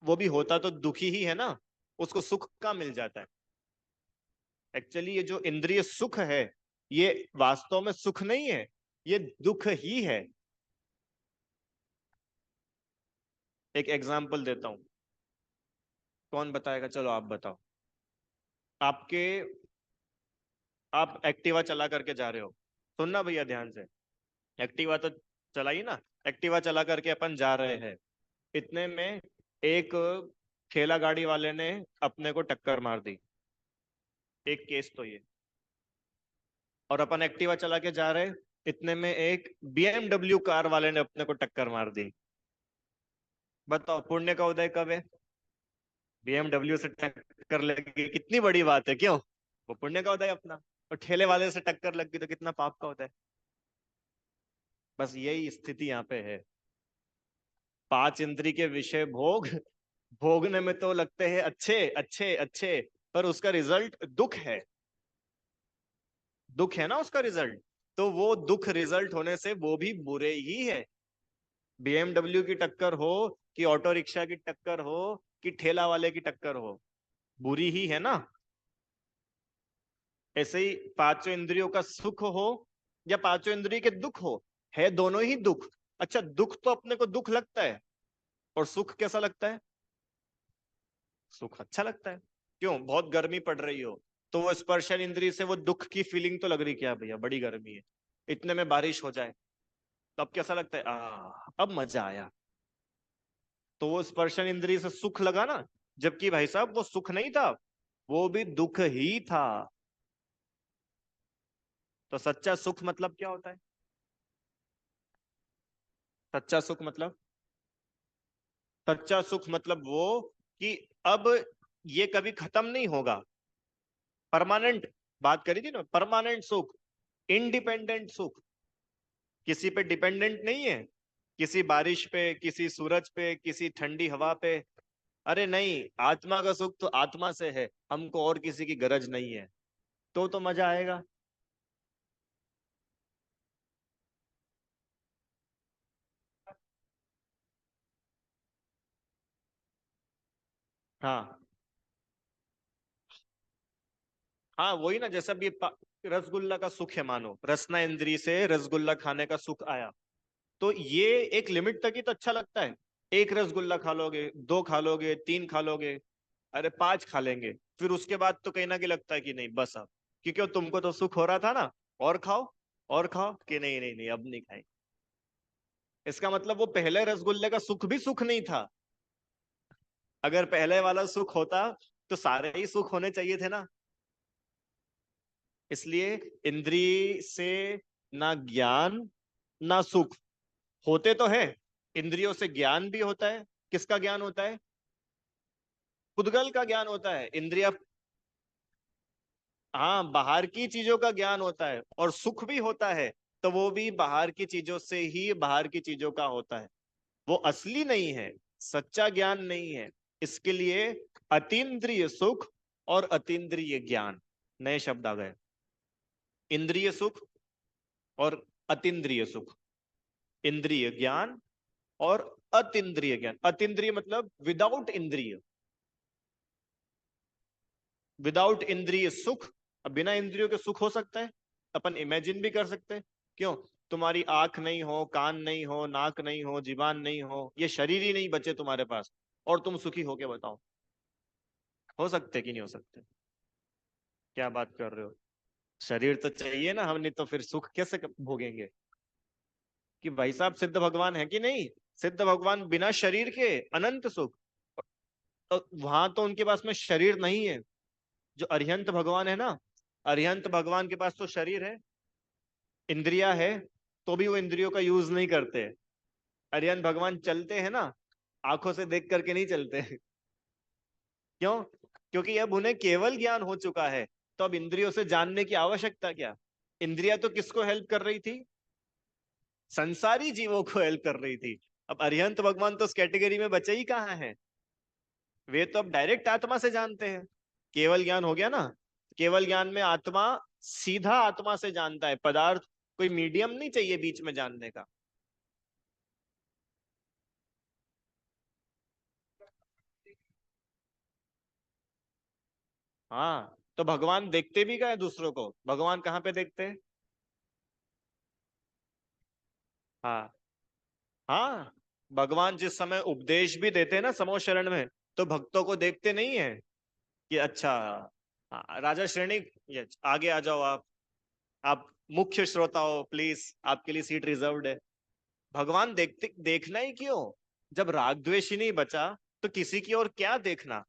वो भी होता तो दुखी ही है ना। उसको सुख का मिल जाता है। एक्चुअली ये जो इंद्रिय सुख है ये वास्तव में सुख नहीं है, ये दुख ही है। एक एग्जाम्पल देता हूं। कौन बताएगा? चलो आप बताओ। आपके आप एक्टिवा चला करके जा रहे हो। सुनना भैया ध्यान से। एक्टिवा तो चलाई ना। एक्टिवा चला करके अपन जा रहे हैं। इतने में एक ठेला गाड़ी वाले ने अपने को टक्कर मार दी। एक केस तो ये। और अपन एक्टिवा चला के जा रहे, इतने में एक बीएमडब्ल्यू कार वाले ने अपने को टक्कर मार दी। बताओ पुण्य का उदय कब है? बीएमडब्ल्यू से टक्कर लगी कितनी बड़ी बात है, क्यों? वो पुण्य का उदय अपना। और ठेले वाले से टक्कर लग गई तो कितना पाप का होता है। बस यही स्थिति यहाँ पे है। पांच इंद्री के विषय भोग भोगने में तो लगते हैं अच्छे अच्छे अच्छे, पर उसका रिजल्ट दुख है। दुख है ना उसका रिजल्ट। तो वो दुख रिजल्ट होने से वो भी बुरे ही है। बीएमडब्ल्यू की टक्कर हो कि ऑटो रिक्शा की टक्कर हो कि ठेला वाले की टक्कर हो, बुरी ही है ना। ऐसे ही पांचों इंद्रियों का सुख हो या पांचों इंद्रिय के दुख हो, है दोनों ही दुख। अच्छा दुख तो अपने को दुख लगता है, और सुख कैसा लगता है? सुख अच्छा लगता है। क्यों? बहुत गर्मी पड़ रही हो तो वो स्पर्शन इंद्रिय से वो दुख की फीलिंग तो लग रही, क्या भैया बड़ी गर्मी है। इतने में बारिश हो जाए तो अब कैसा लगता है? अब मजा आया। तो वो स्पर्शन इंद्रिय से सुख लगा ना। जबकि भाई साहब वो सुख नहीं था, वो भी दुख ही था। तो सच्चा सुख मतलब क्या होता है? सच्चा सुख मतलब, सच्चा सुख मतलब वो कि अब ये कभी खत्म नहीं होगा, परमानेंट बात करी थी ना, परमानेंट सुख, इंडिपेंडेंट सुख, किसी पे डिपेंडेंट नहीं है, किसी बारिश पे, किसी सूरज पे, किसी ठंडी हवा पे। अरे नहीं, आत्मा का सुख तो आत्मा से है, हमको और किसी की गरज नहीं है। तो मजा आएगा। हाँ हाँ, वही ना, जैसा भी रसगुल्ला का सुख है, मानो रसना इंद्री से रसगुल्ला खाने का सुख आया, तो ये एक लिमिट तक ही तो अच्छा लगता है। एक रसगुल्ला खा लोगे, दो खा लोगे, तीन खा लोगे, अरे पांच खा लेंगे, फिर उसके बाद तो कहीं ना कहीं लगता है कि नहीं बस अब, क्योंकि तुमको तो सुख हो रहा था ना, और खाओ, और खाओ, कि नहीं नहीं नहीं अब नहीं खाएंगे। इसका मतलब वो पहले रसगुल्ले का सुख भी सुख नहीं था। अगर पहले वाला सुख होता तो सारे ही सुख होने चाहिए थे ना। इसलिए इंद्रिय से ना ज्ञान ना सुख, होते तो है। इंद्रियों से ज्ञान भी होता है। किसका ज्ञान होता है? पुद्गल का ज्ञान होता है। इंद्रिया, हाँ, बाहर की चीजों का ज्ञान होता है, और सुख भी होता है, तो वो भी बाहर की चीजों से ही बाहर की चीजों का होता है। वो असली नहीं है, सच्चा ज्ञान नहीं है। इसके लिए अतीन्द्रिय सुख और अतीन्द्रिय ज्ञान, नए शब्द आ गए। इंद्रिय सुख और अतीन्द्रिय सुख, इंद्रिय ज्ञान और अतीन्द्रिय ज्ञान। अतीन्द्रिय मतलब विदाउट इंद्रिय, विदाउट इंद्रिय सुख। अब बिना इंद्रियों के सुख हो सकता है? अपन इमेजिन भी कर सकते हैं। क्यों? तुम्हारी आंख नहीं हो, कान नहीं हो, नाक नहीं हो, जीवान नहीं हो, ये शरीर ही नहीं बचे तुम्हारे पास, और तुम सुखी हो के बताओ, हो सकते कि नहीं हो सकते? क्या बात कर रहे हो? शरीर तो चाहिए ना, हम नहीं तो फिर सुख कैसे भोगेंगे? कि भाई साहब, सिद्ध भगवान है कि नहीं? सिद्ध भगवान बिना शरीर के अनंत सुख। तो वहां तो उनके पास में शरीर नहीं है। जो अरिहंत भगवान है ना, अरिहंत भगवान के पास तो शरीर है, इंद्रिया है, तो भी वो इंद्रियों का यूज नहीं करते। अरिहंत भगवान चलते हैं ना, आंखों से देख करके नहीं चलते। क्यों? क्योंकि अब उन्हें केवल ज्ञान हो चुका है, तो अब इंद्रियों से जानने की आवश्यकता क्या? इंद्रिया तो किसको हेल्प कर रही थी? संसारी जीवों को हेल्प कर रही थी। अब अरिहंत भगवान तो उस कैटेगरी में बचे ही कहाँ हैं? वे तो अब डायरेक्ट आत्मा से जानते हैं। केवल ज्ञान हो गया ना। केवल ज्ञान में आत्मा सीधा आत्मा से जानता है, पदार्थ कोई मीडियम नहीं चाहिए बीच में जानने का। हाँ, तो भगवान देखते भी क्या है दूसरों को? भगवान कहाँ पे देखते हैं? हाँ हाँ, भगवान जिस समय उपदेश भी देते हैं ना समो शरण में, तो भक्तों को देखते नहीं है कि अच्छा, हाँ, राजा श्रेणी, ये आगे आ जाओ आप मुख्य श्रोता हो, प्लीज आपके लिए सीट रिजर्व्ड है। भगवान देखते, देखना ही क्यों? जब राग द्वेष ही नहीं बचा, तो किसी की और क्या देखना?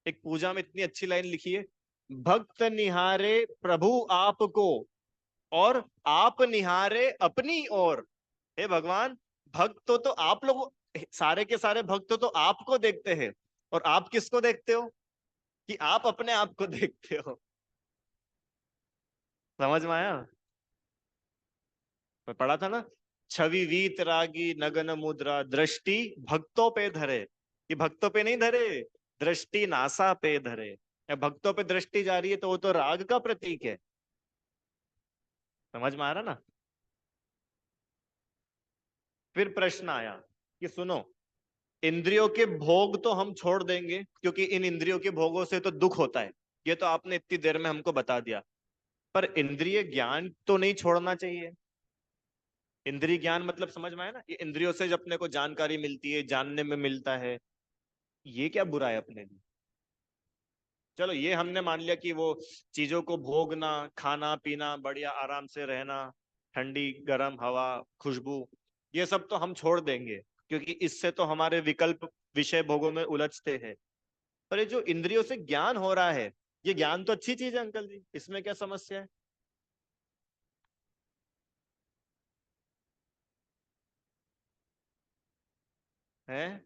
एक पूजा में इतनी अच्छी लाइन लिखी है, भक्त निहारे प्रभु आपको, और आप निहारे अपनी ओर। हे भगवान, भक्त तो आप लोग, सारे के सारे भक्त तो आपको देखते हैं, और आप किसको देखते हो? कि आप अपने आप को देखते हो। समझ में आया? मैं पढ़ा था ना, छवि वीत रागी नगन मुद्रा दृष्टि भक्तों पे धरे। ये भक्तों पे नहीं धरे, दृष्टि नासा पे धरे। या भक्तों पे दृष्टि जा रही है तो वो तो राग का प्रतीक है। समझ में आ रहा ना? फिर प्रश्न आया कि सुनो, इंद्रियों के भोग तो हम छोड़ देंगे, क्योंकि इन इंद्रियों के भोगों से तो दुख होता है, ये तो आपने इतनी देर में हमको बता दिया। पर इंद्रिय ज्ञान तो नहीं छोड़ना चाहिए। इंद्रिय ज्ञान मतलब समझ में आया ना, ये इंद्रियों से जब अपने को जानकारी मिलती है, जानने में मिलता है, ये क्या बुरा है अपने लिए? चलो ये हमने मान लिया कि वो चीजों को भोगना, खाना पीना, बढ़िया आराम से रहना, ठंडी गर्म हवा, खुशबू, ये सब तो हम छोड़ देंगे, क्योंकि इससे तो हमारे विकल्प विषय भोगों में उलझते हैं। पर ये जो इंद्रियों से ज्ञान हो रहा है, ये ज्ञान तो अच्छी चीज है अंकल जी, इसमें क्या समस्या है? हैं?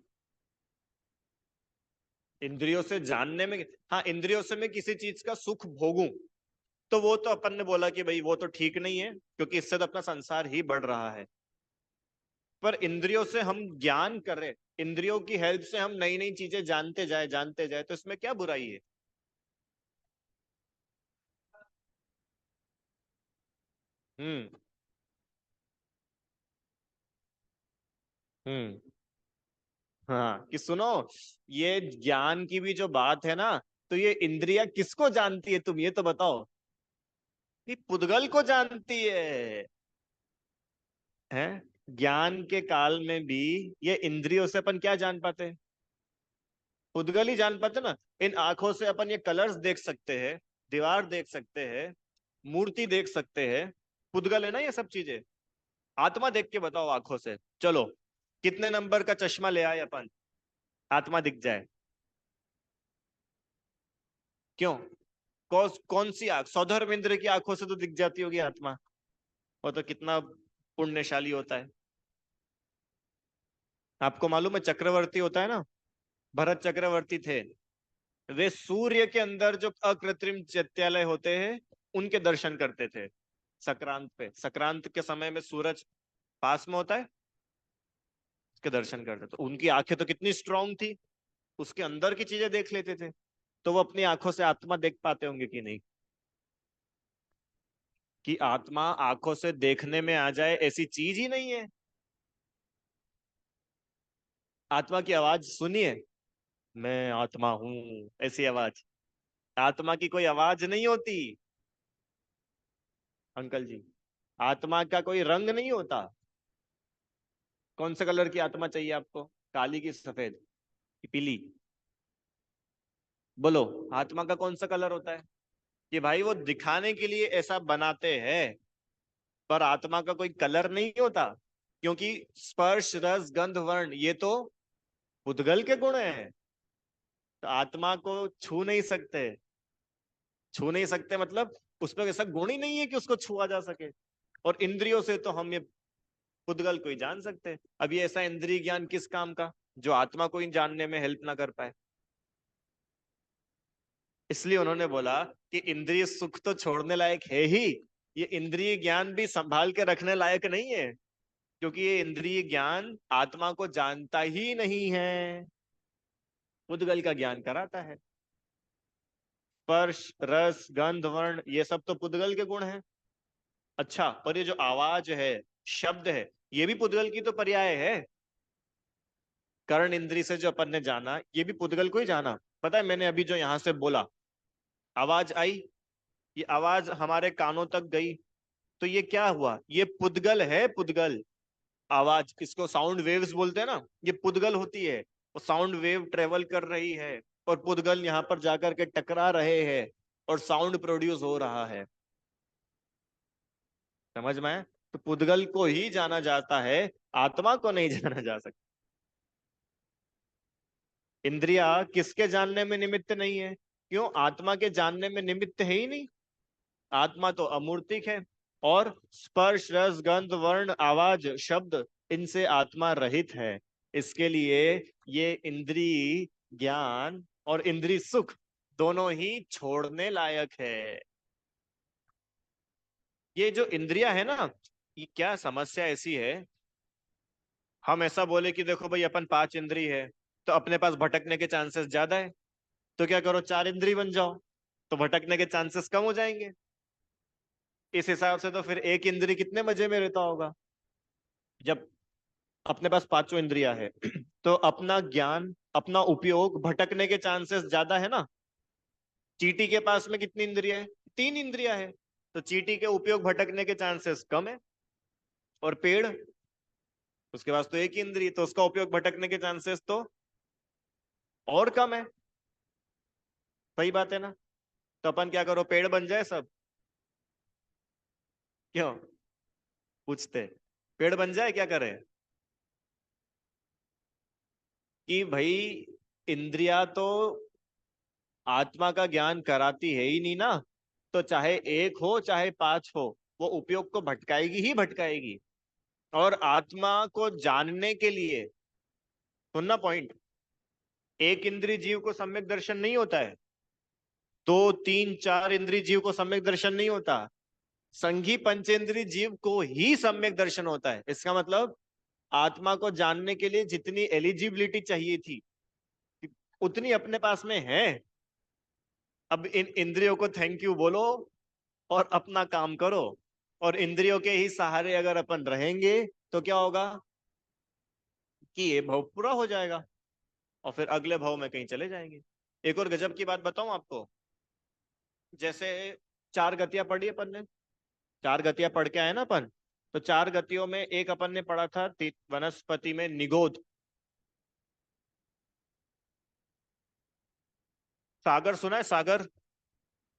इंद्रियों से जानने में, हाँ इंद्रियों से मैं किसी चीज का सुख भोगूं, तो वो तो अपन ने बोला कि भाई वो तो ठीक नहीं है, क्योंकि इससे तो अपना संसार ही बढ़ रहा है। पर इंद्रियों से हम ज्ञान कर रहे, इंद्रियों की हेल्प से हम नई नई चीजें जानते जाए, तो इसमें क्या बुराई है? हम्म। हम्म। हाँ कि सुनो, ये ज्ञान की भी जो बात है ना, तो ये इंद्रिया किसको जानती है, तुम ये तो बताओ। कि पुद्गल को जानती है ज्ञान के काल में भी ये इंद्रियों से अपन क्या जान पाते हैं? पुद्गल ही जान पाते ना। इन आंखों से अपन ये कलर्स देख सकते हैं, दीवार देख सकते हैं, मूर्ति देख सकते हैं, पुद्गल है ना ये सब चीजें। आत्मा देख के बताओ आंखों से, चलो कितने नंबर का चश्मा ले आए अपन, आत्मा दिख जाए? क्यों? कौन सी आंख, सौधर्म इंद्र की आंखों से तो दिख जाती होगी आत्मा। वो तो कितना पुण्यशाली होता है। आपको मालूम है चक्रवर्ती होता है ना, भरत चक्रवर्ती थे, वे सूर्य के अंदर जो अकृत्रिम चैत्यालय होते हैं उनके दर्शन करते थे। संक्रांत पे, संक्रांत के समय में सूरज पास में होता है, उसके दर्शन करते, तो उनकी आंखें तो कितनी स्ट्रांग थी, उसके अंदर की चीजें देख लेते थे। तो वो अपनी आंखों से आत्मा देख पाते होंगे कि नहीं? कि आत्मा आंखों से देखने में आ जाए ऐसी चीज ही नहीं है। आत्मा की आवाज सुनिए, मैं आत्मा हूं, ऐसी आवाज। आत्मा की कोई आवाज नहीं होती अंकल जी। आत्मा का कोई रंग नहीं होता। कौन से कलर की आत्मा चाहिए आपको, काली की सफेद की पीली? बोलो, आत्मा का कौन सा कलर होता है? कि भाई वो दिखाने के लिए ऐसा बनाते हैं, पर आत्मा का कोई कलर नहीं होता। क्योंकि स्पर्श रस गंध वर्ण ये तो पुद्गल के गुण हैं, तो आत्मा को छू नहीं सकते। छू नहीं सकते मतलब उसमें ऐसा गुण ही नहीं है कि उसको छुआ जा सके। और इंद्रियों से तो हम ये पुद्गल को ही जान सकते हैं। अब ये ऐसा इंद्रिय ज्ञान किस काम का, जो आत्मा को ही जानने में हेल्प ना कर पाए। इसलिए उन्होंने बोला कि इंद्रिय सुख तो छोड़ने लायक है ही, ये इंद्रिय ज्ञान भी संभाल के रखने लायक नहीं है, क्योंकि ये इंद्रिय ज्ञान आत्मा को जानता ही नहीं है, पुद्गल का ज्ञान कराता है। स्पर्श रस गंध वर्ण ये सब तो पुद्गल के गुण हैं। अच्छा, पर ये जो आवाज है, शब्द है, ये भी पुद्गल की तो पर्याय है। कर्ण इंद्री से जो अपन ने जाना, ये भी पुद्गल को ही जाना। पता है मैंने अभी जो यहां से बोला, आवाज आई, ये आवाज हमारे कानों तक गई, तो ये क्या हुआ? ये पुद्गल है, पुद्गल। आवाज, इसको साउंड वेव्स बोलते हैं ना, ये पुद्गल होती है। वो साउंड वेव ट्रेवल कर रही है, और पुद्गल यहाँ पर जाकर के टकरा रहे हैं, और साउंड प्रोड्यूस हो रहा है। समझ में आया? तो पुद्गल को ही जाना जाता है, आत्मा को नहीं जाना जा सकता। इंद्रिया किसके जानने में निमित्त नहीं है? क्यों? आत्मा के जानने में निमित्त है ही नहीं। आत्मा तो अमूर्तिक है, और स्पर्श रस गंध वर्ण आवाज शब्द, इनसे आत्मा रहित है। इसके लिए ये इंद्रिय ज्ञान और इंद्रिय सुख दोनों ही छोड़ने लायक है। ये जो इंद्रिया है ना, ये क्या समस्या ऐसी है, हम ऐसा बोले कि देखो भाई अपन पांच इंद्रिय है, तो अपने पास भटकने के चांसेस ज्यादा है, तो क्या करो, चार इंद्रिय बन जाओ, तो भटकने के चांसेस कम हो जाएंगे। इस हिसाब से तो फिर एक इंद्रिय कितने मजे में रहता होगा, जब अपने पास पांचों इंद्रिया है। तो अपना ज्ञान, अपना उपयोग भटकने के चांसेस ज्यादा है ना। चींटी के पास में कितनी इंद्रिया है? तीन इंद्रिया है, तो चींटी के उपयोग भटकने के चांसेस कम है। और पेड़, उसके पास तो एक ही इंद्रिय, तो उसका उपयोग भटकने के चांसेस तो और कम है। सही बात है ना? तो अपन क्या करो, पेड़ बन जाए सब? क्यों पूछते? पेड़ बन जाए, क्या करे? कि भाई इंद्रिया तो आत्मा का ज्ञान कराती है ही नहीं ना, तो चाहे एक हो चाहे पांच हो, वो उपयोग को भटकाएगी ही भटकाएगी। और आत्मा को जानने के लिए, सुनना पॉइंट, एक इंद्रिय जीव को सम्यक दर्शन नहीं होता है, 2 3 4 इंद्रिय जीव को सम्यक दर्शन नहीं होता, संघी पंचेंद्रिय जीव को ही सम्यक दर्शन होता है। इसका मतलब आत्मा को जानने के लिए जितनी एलिजिबिलिटी चाहिए थी उतनी अपने पास में है। अब इन इंद्रियों को थैंक यू बोलो और अपना काम करो, और इंद्रियों के ही सहारे अगर अपन रहेंगे तो क्या होगा कि ये भव पूरा हो जाएगा और फिर अगले भव में कहीं चले जाएंगे। एक और गजब की बात बताऊं आपको, जैसे 4 गतियां पढ़ी अपन ने, 4 गतियां पढ़ के आए ना अपन, तो 4 गतियों में एक अपन ने पढ़ा था वनस्पति में निगोद। सागर सुना है? सागर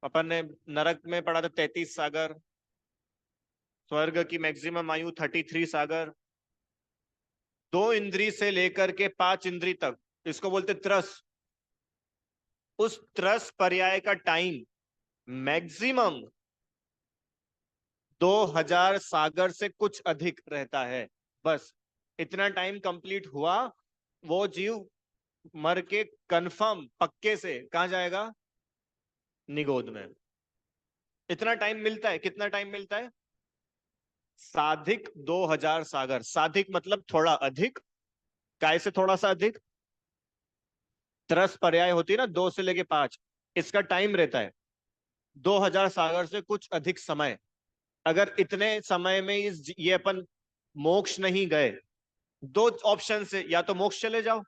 अपन ने नरक में पढ़ा था 33 सागर, स्वर्ग की मैक्सिमम आयु 33 सागर। 2 इंद्री से लेकर के 5 इंद्री तक, इसको बोलते त्रस। उस त्रस पर्याय का टाइम मैक्सिमम 2000 सागर से कुछ अधिक रहता है। बस इतना टाइम कंप्लीट हुआ, वो जीव मर के कंफर्म पक्के से कहां जाएगा? निगोद में। इतना टाइम मिलता है, कितना टाइम मिलता है? साधिक 2000 सागर। साधिक मतलब थोड़ा अधिक, काय से थोड़ा सा अधिक? त्रस पर्याय होती है ना, 2 से लेके 5, इसका टाइम रहता है 2000 सागर से कुछ अधिक समय। अगर इतने समय में ये अपन मोक्ष नहीं गए, 2 ऑप्शन से, या तो मोक्ष चले जाओ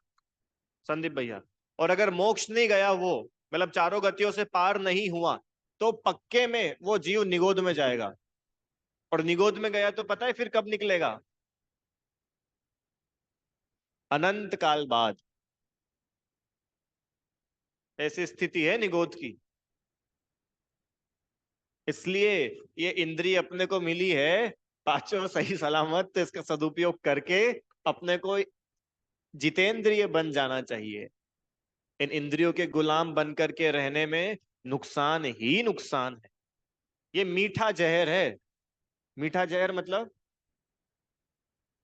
संदीप भैया, और अगर मोक्ष नहीं गया वो, मतलब 4 गतियों से पार नहीं हुआ, तो पक्के में वो जीव निगोद में जाएगा। और निगोद में गया तो पता है फिर कब निकलेगा? अनंत काल बाद। ऐसी स्थिति है निगोद की। इसलिए ये इंद्रिय अपने को मिली है पांचों सही सलामत, तो इसका सदुपयोग करके अपने को जितेंद्रिय बन जाना चाहिए। इन इंद्रियों के गुलाम बन करके रहने में नुकसान ही नुकसान है। ये मीठा जहर है। मीठा जहर मतलब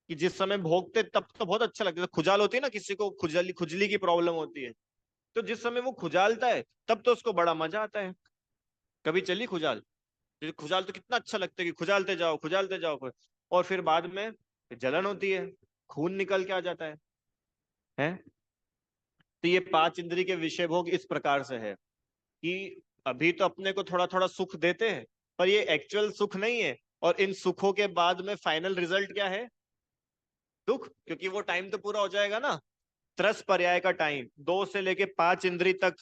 कि जिस समय भोगते तब तो बहुत अच्छा लगता है, खुजाल होती है ना, किसी को खुजली खुजली की प्रॉब्लम होती है, तो जिस समय वो खुजालता है तब तो उसको बड़ा मजा आता है। कभी चली खुजाल? खुजाल तो कितना अच्छा लगता है कि खुजालते जाओ खुजालते जाओ, और फिर बाद में जलन होती है, खून निकल के आ जाता है। तो ये 5 इंद्री के विषय भोग इस प्रकार से है कि अभी तो अपने को थोड़ा थोड़ा सुख देते हैं, पर ये एक्चुअल सुख नहीं है। और इन सुखों के बाद में फाइनल रिजल्ट क्या है? दुख, क्योंकि वो टाइम तो पूरा हो जाएगा ना। त्रस पर्याय का टाइम, 2 से लेके 5 इंद्री तक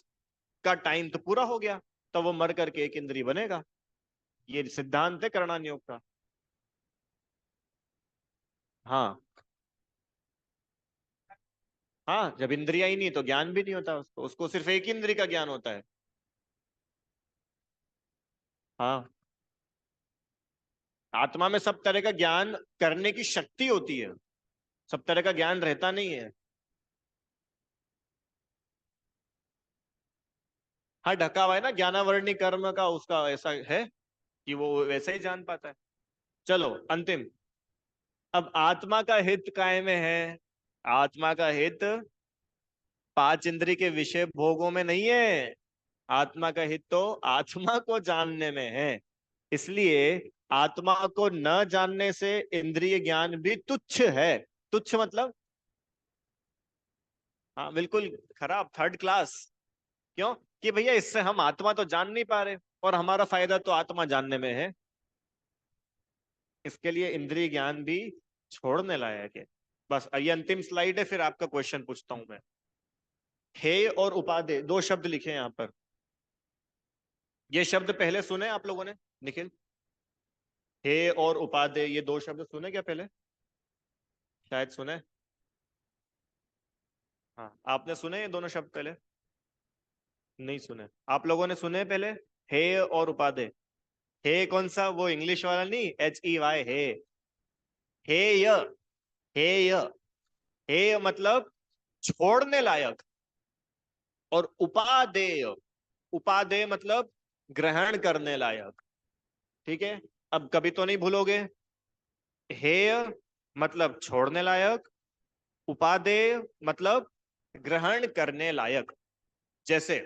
का टाइम तो पूरा हो गया, तो वो मर करके एक इंद्री बनेगा। ये सिद्धांत है करणान योग का। हाँ। हाँ, जब इंद्रिया ही नहीं तो ज्ञान भी नहीं होता उसको, उसको सिर्फ एक इंद्री का ज्ञान होता है। हाँ, आत्मा में सब तरह का ज्ञान करने की शक्ति होती है, सब तरह का ज्ञान रहता नहीं है। हाँ, ढका हुआ है ना ज्ञानावरणी कर्म का, उसका ऐसा है कि वो वैसे ही जान पाता है। चलो अंतिम। अब आत्मा का हित काय में है? आत्मा का हित 5 इंद्री के विषय भोगों में नहीं है। आत्मा का हित तो आत्मा को जानने में है। इसलिए आत्मा को न जानने से इंद्रिय ज्ञान भी तुच्छ है। तुच्छ मतलब, हाँ बिल्कुल खराब, थर्ड क्लास। क्यों? कि भैया इससे हम आत्मा तो जान नहीं पा रहे, और हमारा फायदा तो आत्मा जानने में है। इसके लिए इंद्रिय ज्ञान भी छोड़ने लायक है। बस ये अंतिम स्लाइड है, फिर आपका क्वेश्चन पूछता हूं मैं। हे और उपादेय 2 शब्द लिखे हैं यहाँ पर। ये शब्द पहले सुने आप लोगों ने? निखिल, हे और उपादेय ये 2 शब्द सुने क्या पहले? शायद सुने। हाँ, आपने सुने ये दोनों शब्द पहले? नहीं सुने? आप लोगों ने सुने पहले हे और उपादेय? हे कौन सा? वो इंग्लिश वाला नहीं, HEY, हे। हेय, हेय। हेय मतलब छोड़ने लायक। और उपादेय, उपादेय मतलब ग्रहण करने लायक। ठीक है? अब कभी तो नहीं भूलोगे। हेय मतलब छोड़ने लायक, उपादेय मतलब ग्रहण करने लायक। जैसे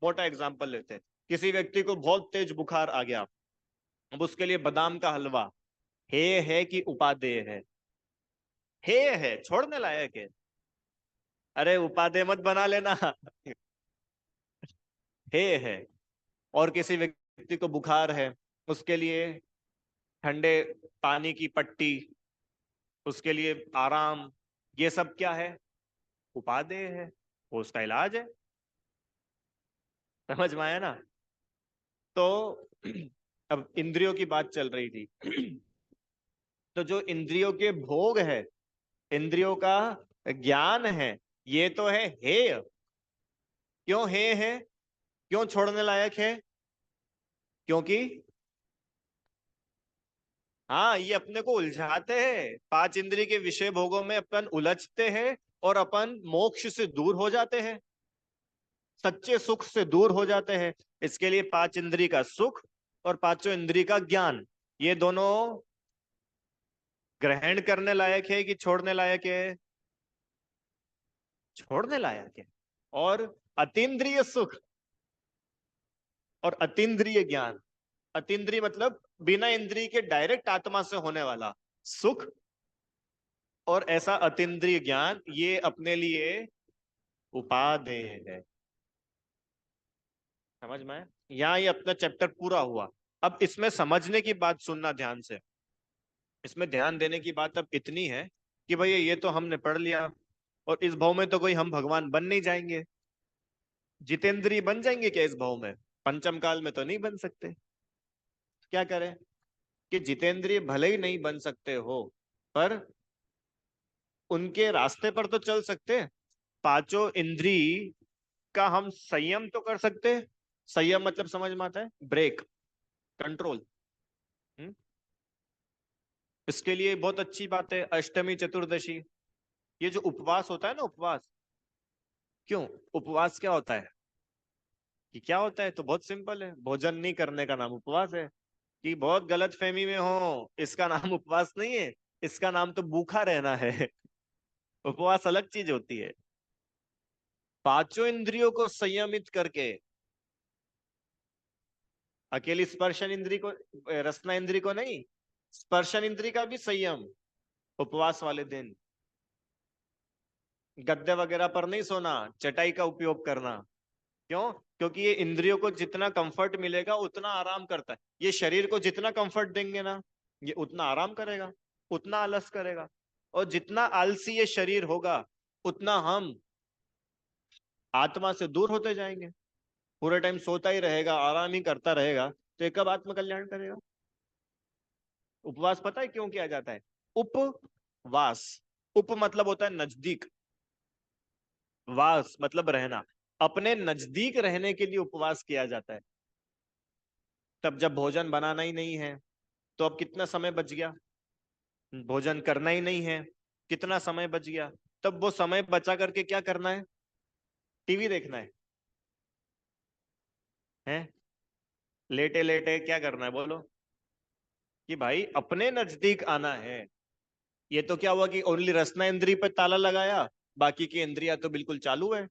मोटा एग्जांपल लेते हैं, किसी व्यक्ति को बहुत तेज बुखार आ गया, अब उसके लिए बादाम का हलवा हेय है कि उपादेय है? हेय है, छोड़ने लायक है। अरे उपादेय मत बना लेना। हेय है। और किसी व्यक्ति को बुखार है, उसके लिए ठंडे पानी की पट्टी, उसके लिए आराम, ये सब क्या है? उपादेय है, वो उसका इलाज है। समझ में आया ना? तो अब इंद्रियों की बात चल रही थी। तो जो इंद्रियों के भोग है, इंद्रियों का ज्ञान है, ये तो है हेय। क्यों हेय है? क्यों छोड़ने लायक है? क्योंकि हाँ, ये अपने को उलझाते हैं, पांच इंद्रिय के विषय भोगों में अपन उलझते हैं और अपन मोक्ष से दूर हो जाते हैं, सच्चे सुख से दूर हो जाते हैं। इसके लिए पांच इंद्रिय का सुख और पांचों इंद्रिय का ज्ञान, ये दोनों ग्रहण करने लायक है कि छोड़ने लायक है? छोड़ने लायक है। और अतीन्द्रिय सुख और अतीन्द्रिय ज्ञान, अतीन्द्रिय मतलब बिना इंद्रिय के डायरेक्ट आत्मा से होने वाला सुख, और ऐसा अतीन्द्रिय ज्ञान, ये अपने लिए उपादेय है। समझ में आया? यहाँ ये अपना चैप्टर पूरा हुआ। अब इसमें समझने की बात सुनना ध्यान से, इसमें ध्यान देने की बात अब इतनी है कि भैया ये तो हमने पढ़ लिया, और इस भाव में तो कोई हम भगवान बन नहीं जाएंगे। जितेंद्रिय बन जाएंगे क्या इस भाव में? पंचम काल में तो नहीं बन सकते। क्या करें कि जितेंद्रिय भले ही नहीं बन सकते हो, पर उनके रास्ते पर तो चल सकते हैं। पांचों इंद्रिय का हम संयम तो कर सकते हैं। संयम मतलब समझ में आता है? Break, control. इसके लिए बहुत अच्छी बात है अष्टमी चतुर्दशी, ये जो उपवास होता है ना, उपवास। क्यों उपवास क्या होता है? कि क्या होता है? तो बहुत सिंपल है, भोजन नहीं करने का नाम उपवास है। कि बहुत गलत फहमी में हो, इसका नाम उपवास नहीं है, इसका नाम तो भूखा रहना है। उपवास अलग चीज होती है। पांचों इंद्रियों को संयमित करके, अकेली स्पर्शन इंद्री को, रसना इंद्री को नहीं, स्पर्शन इंद्री का भी संयम। उपवास वाले दिन गद्दे वगैरह पर नहीं सोना, चटाई का उपयोग करना। क्यों? क्योंकि ये इंद्रियों को जितना कंफर्ट मिलेगा उतना आराम करता है। ये शरीर को जितना कंफर्ट देंगे ना, ये उतना आराम करेगा, उतना आलस करेगा। और जितना आलसी ये शरीर होगा, उतना हम आत्मा से दूर होते जाएंगे। पूरे टाइम सोता ही रहेगा, आराम ही करता रहेगा, तो ये कब आत्म कल्याण करेगा? उपवास पता है क्यों किया जाता है? उपवास, उप मतलब होता है नजदीक, वास मतलब रहना, अपने नजदीक रहने के लिए उपवास किया जाता है। तब जब भोजन बनाना ही नहीं है, तो अब कितना समय बच गया? भोजन करना ही नहीं है, कितना समय बच गया? तब वो समय बचा करके क्या करना है? टीवी देखना है? लेटे लेटे क्या करना है बोलो? कि भाई अपने नजदीक आना है। ये तो क्या हुआ कि ओनली रसना इंद्री पे ताला लगाया, बाकी की इंद्रियां तो बिल्कुल चालू है।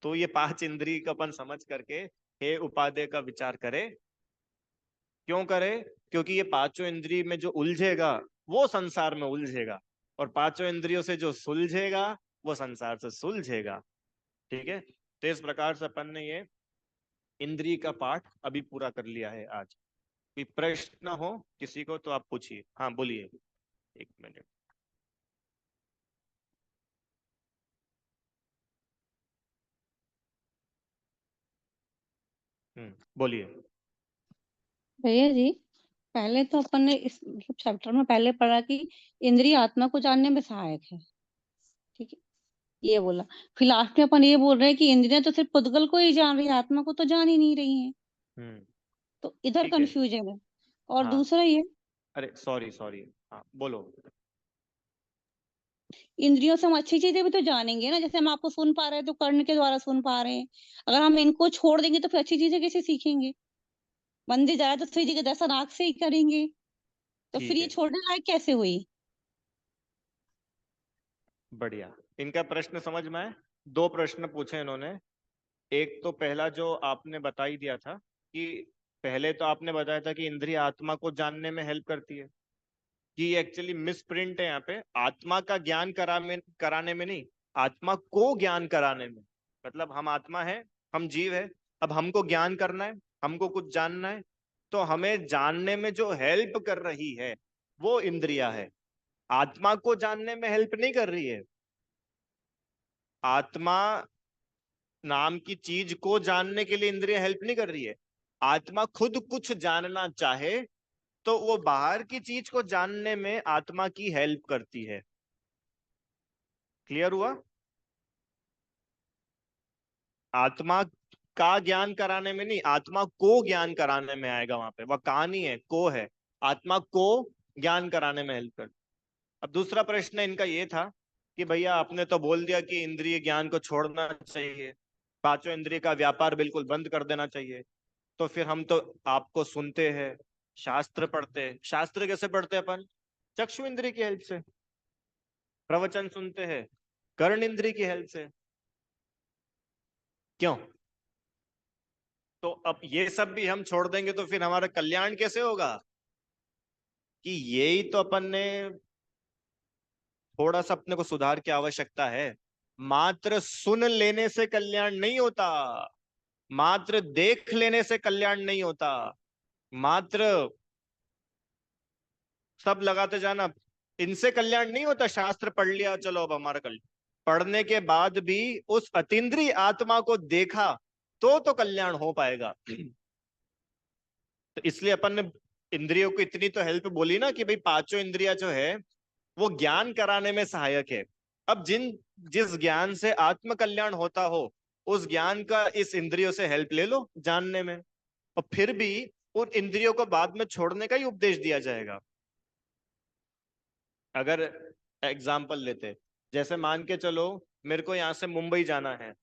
तो ये पांच इंद्रिय का अपन समझ करके हे उपादेय का विचार करें। क्यों करे? क्योंकि ये पांचों इंद्रिय में जो उलझेगा, वो संसार में उलझेगा, और पांचों इंद्रियों से जो सुलझेगा, वो संसार से सुलझेगा। ठीक है? तो इस प्रकार से अपन ने ये इंद्रिय का पाठ अभी पूरा कर लिया है आज। कोई प्रश्न हो किसी को तो आप पूछिए। हाँ बोलिए, एक मिनट। बोलिए। भैया जी, पहले तो अपन ने इस मतलब चैप्टर में पहले पढ़ा कि इंद्रिय आत्मा को जानने में सहायक है। ठीक है, ये बोला। फिर लास्ट में अपन ये बोल रहे हैं कि इंद्रियां तो सिर्फ पुद्गल को ही जान रही है, आत्मा को तो जान ही नहीं रही है। हम्म। तो इधर ठीक है। कंफ्यूजन है। और हाँ। दूसरा ये, अरे सॉरी सॉरी, हाँ बोलो। इंद्रियों से हम अच्छी चीजें भी तो जानेंगे ना, जैसे हम आपको सुन पा रहे हैं तो कर्ण के द्वारा सुन पा रहे हैं। अगर हम इनको छोड़ देंगे तो फिर अच्छी चीजें कैसे सीखेंगे? मंदिर जाए तो सही जगह दर्शन आंख से ही करेंगे, तो फिर ठीक ये है। छोड़ने लायक कैसे हुई? बढ़िया। इनका प्रश्न समझ में आए? दो प्रश्न पूछे इन्होंने। एक तो पहला जो आपने बता ही दिया था कि पहले तो आपने बताया था कि इंद्रिय आत्मा को जानने में हेल्प करती है, कि एक्चुअली मिस प्रिंट है यहाँ पे। आत्मा का ज्ञान कराने में नहीं, आत्मा को ज्ञान कराने में। मतलब हम आत्मा है, हम जीव है, अब हमको ज्ञान करना है, हमको कुछ जानना है, तो हमें जानने में जो हेल्प कर रही है वो इंद्रिया है। आत्मा को जानने में हेल्प नहीं कर रही है। आत्मा नाम की चीज को जानने के लिए इंद्रिय हेल्प नहीं कर रही है। आत्मा खुद कुछ जानना चाहे तो वो बाहर की चीज को जानने में आत्मा की हेल्प करती है। क्लियर हुआ? आत्मा का ज्ञान कराने में नहीं, आत्मा को ज्ञान कराने में आएगा। वहां पे वह कहानी है, को है। आत्मा को ज्ञान कराने में हेल्प कर। अब दूसरा प्रश्न इनका ये था कि भैया आपने तो बोल दिया कि इंद्रिय ज्ञान को छोड़ना चाहिए, पांचों इंद्रिय का व्यापार बिल्कुल बंद कर देना चाहिए। तो फिर हम तो आपको सुनते हैं, शास्त्र पढ़ते हैं। शास्त्र कैसे पढ़ते हैं अपन? चक्षु इंद्रिय की हेल्प से। प्रवचन सुनते हैं कर्ण इंद्रिय की हेल्प से। क्यों? तो अब ये सब भी हम छोड़ देंगे तो फिर हमारा कल्याण कैसे होगा? कि यही तो अपन ने थोड़ा सा अपने को सुधार की आवश्यकता है। मात्र सुन लेने से कल्याण नहीं होता, मात्र देख लेने से कल्याण नहीं होता, मात्र सब लगाते जाना, इनसे कल्याण नहीं होता। शास्त्र पढ़ लिया, चलो अब हमारा कल्याण। पढ़ने के बाद भी उस अतीन्द्रिय आत्मा को देखा तो कल्याण हो पाएगा। तो इसलिए अपन ने इंद्रियों को इतनी तो हेल्प बोली ना कि भाई पांचों इंद्रिया जो है वो ज्ञान कराने में सहायक है। अब जिस ज्ञान से आत्म कल्याण होता हो उस ज्ञान का इस इंद्रियों से हेल्प ले लो जानने में। और फिर भी उन इंद्रियों को बाद में छोड़ने का ही उपदेश दिया जाएगा। अगर एग्जाम्पल लेते, जैसे मान के चलो मेरे को यहाँ से मुंबई जाना है।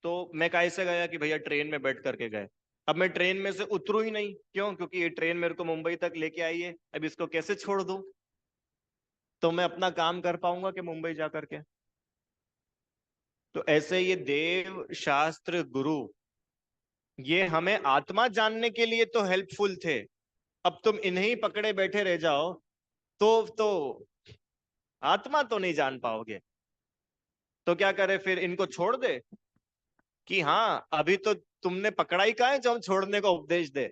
तो मैं कैसे गया कि भैया ट्रेन में बैठ करके गए। अब मैं ट्रेन में से उतरू ही नहीं, क्यों? क्योंकि ये ट्रेन मेरे को मुंबई तक लेके आई है, अब इसको कैसे छोड़ दूं? तो मैं अपना काम कर पाऊंगा कि मुंबई जा करके? तो ऐसे ये देव शास्त्र गुरु ये हमें आत्मा जानने के लिए तो हेल्पफुल थे। अब तुम इन्हें पकड़े बैठे रह जाओ तो आत्मा तो नहीं जान पाओगे। तो क्या करे फिर? इनको छोड़ दे कि हाँ अभी तो तुमने पकड़ाई का है जो हम छोड़ने का उपदेश दे।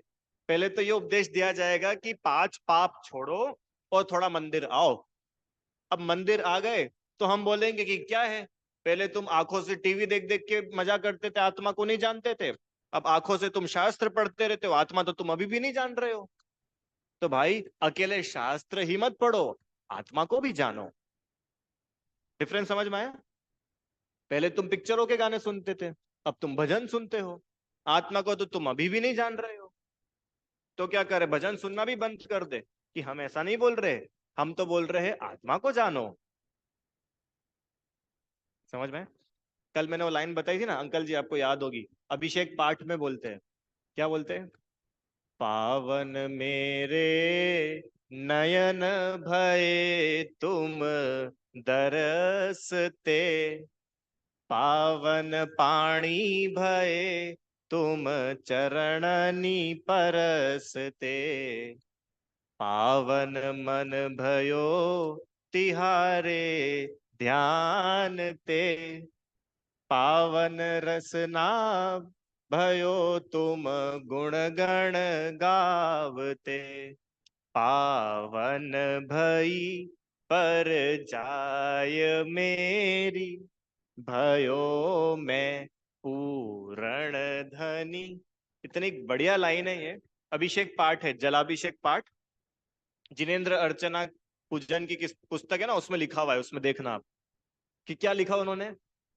पहले तो ये उपदेश दिया जाएगा कि 5 पाप छोड़ो और थोड़ा मंदिर आओ। अब मंदिर आ गए तो हम बोलेंगे कि क्या है, पहले तुम आंखों से टीवी देख देख के मजा करते थे, आत्मा को नहीं जानते थे। अब आंखों से तुम शास्त्र पढ़ते रहते हो, आत्मा तो तुम अभी भी नहीं जान रहे हो। तो भाई अकेले शास्त्र ही मत पढ़ो, आत्मा को भी जानो। डिफरेंस समझ में आया? पहले तुम पिक्चरों के गाने सुनते थे, अब तुम भजन सुनते हो। आत्मा को तो तुम अभी भी नहीं जान रहे हो। तो क्या करे? भजन सुनना भी बंद कर दे कि हम ऐसा नहीं बोल रहे, हम तो बोल रहे हैं आत्मा को जानो। समझ में? कल मैंने वो लाइन बताई थी ना अंकल जी, आपको याद होगी। अभिषेक पाठ में बोलते हैं, क्या बोलते हैं? पावन मेरे नयन भये तुम दरसते, पावन पाणी भये तुम चरणनी परसते, पावन मन भयो तिहारे ध्यान ते, पावन रसना भयो तुम गुण गण गावते, पावन भई पर जाय मेरी, भयो मैं पूरण धनी। इतनी बढ़िया लाइन है ये। अभिषेक पाठ है, जलाभिषेक पाठ। जिनेन्द्र अर्चना पूजन की किस पुस्तक है ना, उसमें लिखा हुआ है, उसमें देखना आप कि क्या लिखा उन्होंने।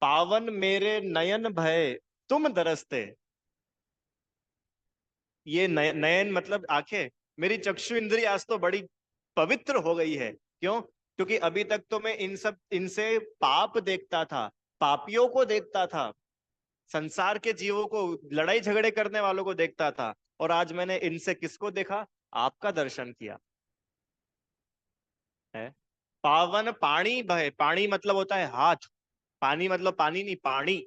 पावन मेरे नयन भय तुम दरसते। ये नयन मतलब आंखें। मेरी चक्षु इंद्रिय आज तो बड़ी पवित्र हो गई है। क्यों? क्योंकि अभी तक तो मैं इन सब इनसे पाप देखता था, पापियों को देखता था, संसार के जीवों को, लड़ाई झगड़े करने वालों को देखता था। और आज मैंने इनसे किसको देखा? आपका दर्शन किया है। पावन पानी बहे, पानी मतलब होता है हाथ, पानी मतलब पानी नहीं, पानी।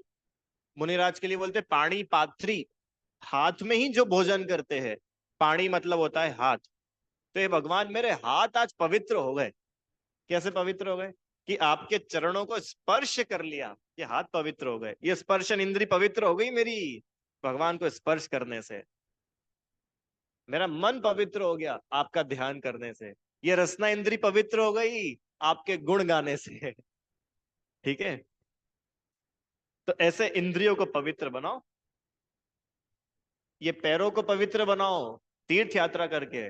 मुनिराज के लिए बोलते हैं पानी पात्री, हाथ में ही जो भोजन करते हैं, पानी मतलब होता है हाथ। तो ये भगवान मेरे हाथ आज पवित्र हो गए। कैसे पवित्र हो गए? कि आपके चरणों को स्पर्श कर लिया, ये हाथ पवित्र हो गए, ये स्पर्शन इंद्री पवित्र हो गई मेरी, भगवान को स्पर्श करने से। मेरा मन पवित्र हो गया आपका ध्यान करने से, ये रसना इंद्री पवित्र हो गई आपके गुण गाने से। ठीक है, तो ऐसे इंद्रियों को पवित्र बनाओ, ये पैरों को पवित्र बनाओ तीर्थ यात्रा करके,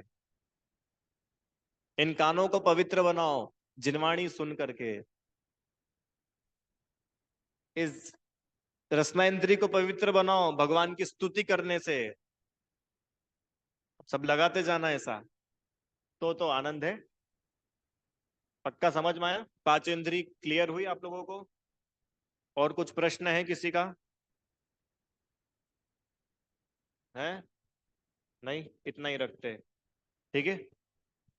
इन कानों को पवित्र बनाओ जिनवाणी सुन करके, इस रसना इंद्री को पवित्र बनाओ भगवान की स्तुति करने से। सब लगाते जाना ऐसा, तो आनंद है। पक्का समझ में आया? पांच इंद्री क्लियर हुई आप लोगों को? और कुछ प्रश्न है किसी का? है? नहीं, इतना ही रखते हैं। ठीक है,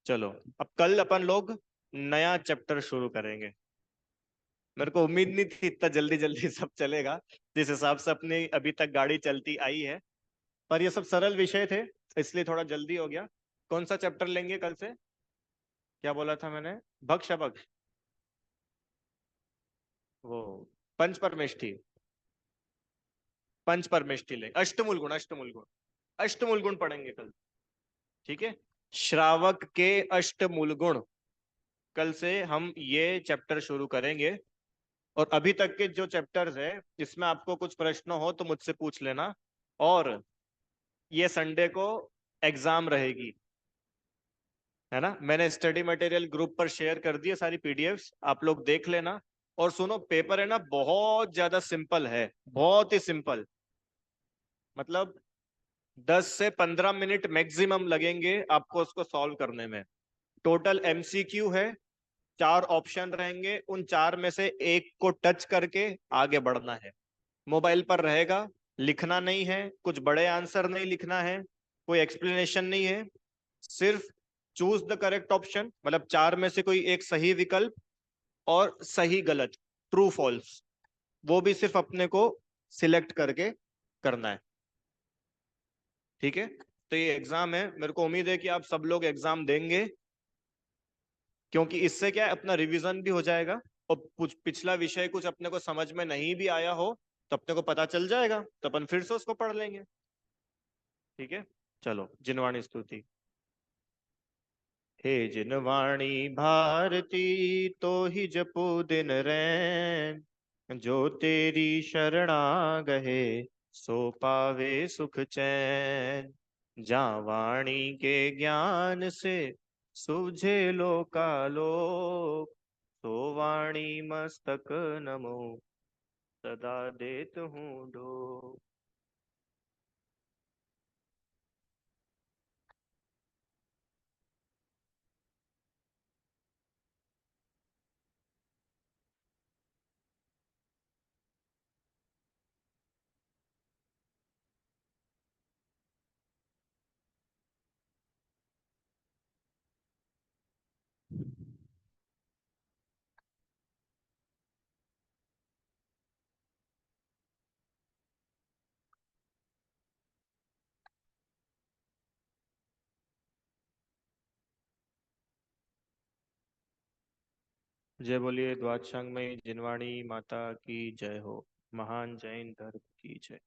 चलो। अब कल अपन लोग नया चैप्टर शुरू करेंगे। मेरे को उम्मीद नहीं थी इतना जल्दी जल्दी सब चलेगा, जिस हिसाब से अपनी अभी तक गाड़ी चलती आई है। पर ये सब सरल विषय थे, इसलिए थोड़ा जल्दी हो गया। कौन सा चैप्टर लेंगे कल से? क्या बोला था मैंने? भक्ष अभक्ष, वो पंच परमेष्ठी, पंच परमेष्ठी लेंगे, अष्टमूल गुण, अष्टमूल गुण, अष्टमूल गुण पढ़ेंगे कल। ठीक है, श्रावक के अष्टमूल गुण, कल से हम ये चैप्टर शुरू करेंगे। और अभी तक के जो चैप्टर्स है, इसमें आपको कुछ प्रश्न हो तो मुझसे पूछ लेना। और ये संडे को एग्जाम रहेगी, है ना? मैंने स्टडी मटेरियल ग्रुप पर शेयर कर दिए सारी पीडीएफ्स, आप लोग देख लेना। और सुनो, पेपर है ना बहुत ज्यादा सिंपल है, बहुत ही सिंपल। मतलब 10 से 15 मिनट मैक्सिमम लगेंगे आपको उसको सॉल्व करने में। टोटल एमसीक्यू है, 4 ऑप्शन रहेंगे, उन 4 में से एक को टच करके आगे बढ़ना है। मोबाइल पर रहेगा, लिखना नहीं है, कुछ बड़े आंसर नहीं लिखना है, कोई एक्सप्लेनेशन नहीं है, सिर्फ चूज द करेक्ट ऑप्शन, मतलब 4 में से कोई एक सही विकल्प, और सही गलत, ट्रू फॉल्स, वो भी सिर्फ अपने को सिलेक्ट करके करना है। ठीक है, तो ये एग्जाम है, मेरे को उम्मीद है कि आप सब लोग एग्जाम देंगे, क्योंकि इससे क्या है, अपना रिवीजन भी हो जाएगा। और कुछ पिछला विषय कुछ अपने को समझ में नहीं भी आया हो तो अपने को पता चल जाएगा, तो अपन फिर से उसको पढ़ लेंगे। ठीक है, चलो जिनवाणी स्तुति। हे जिनवाणी भारती, तो ही जपू दिन रैन, जो तेरी शरणा गहे, सो पावे सुख चैन। जा वाणी के ज्ञान से, सुझे लोकालोक, सो वाणी मस्तक नमो, सदा देत हूँ डोक। जय बोलिए द्वादशांग में जिनवाणी माता की जय हो। महान जैन धर्म की जय।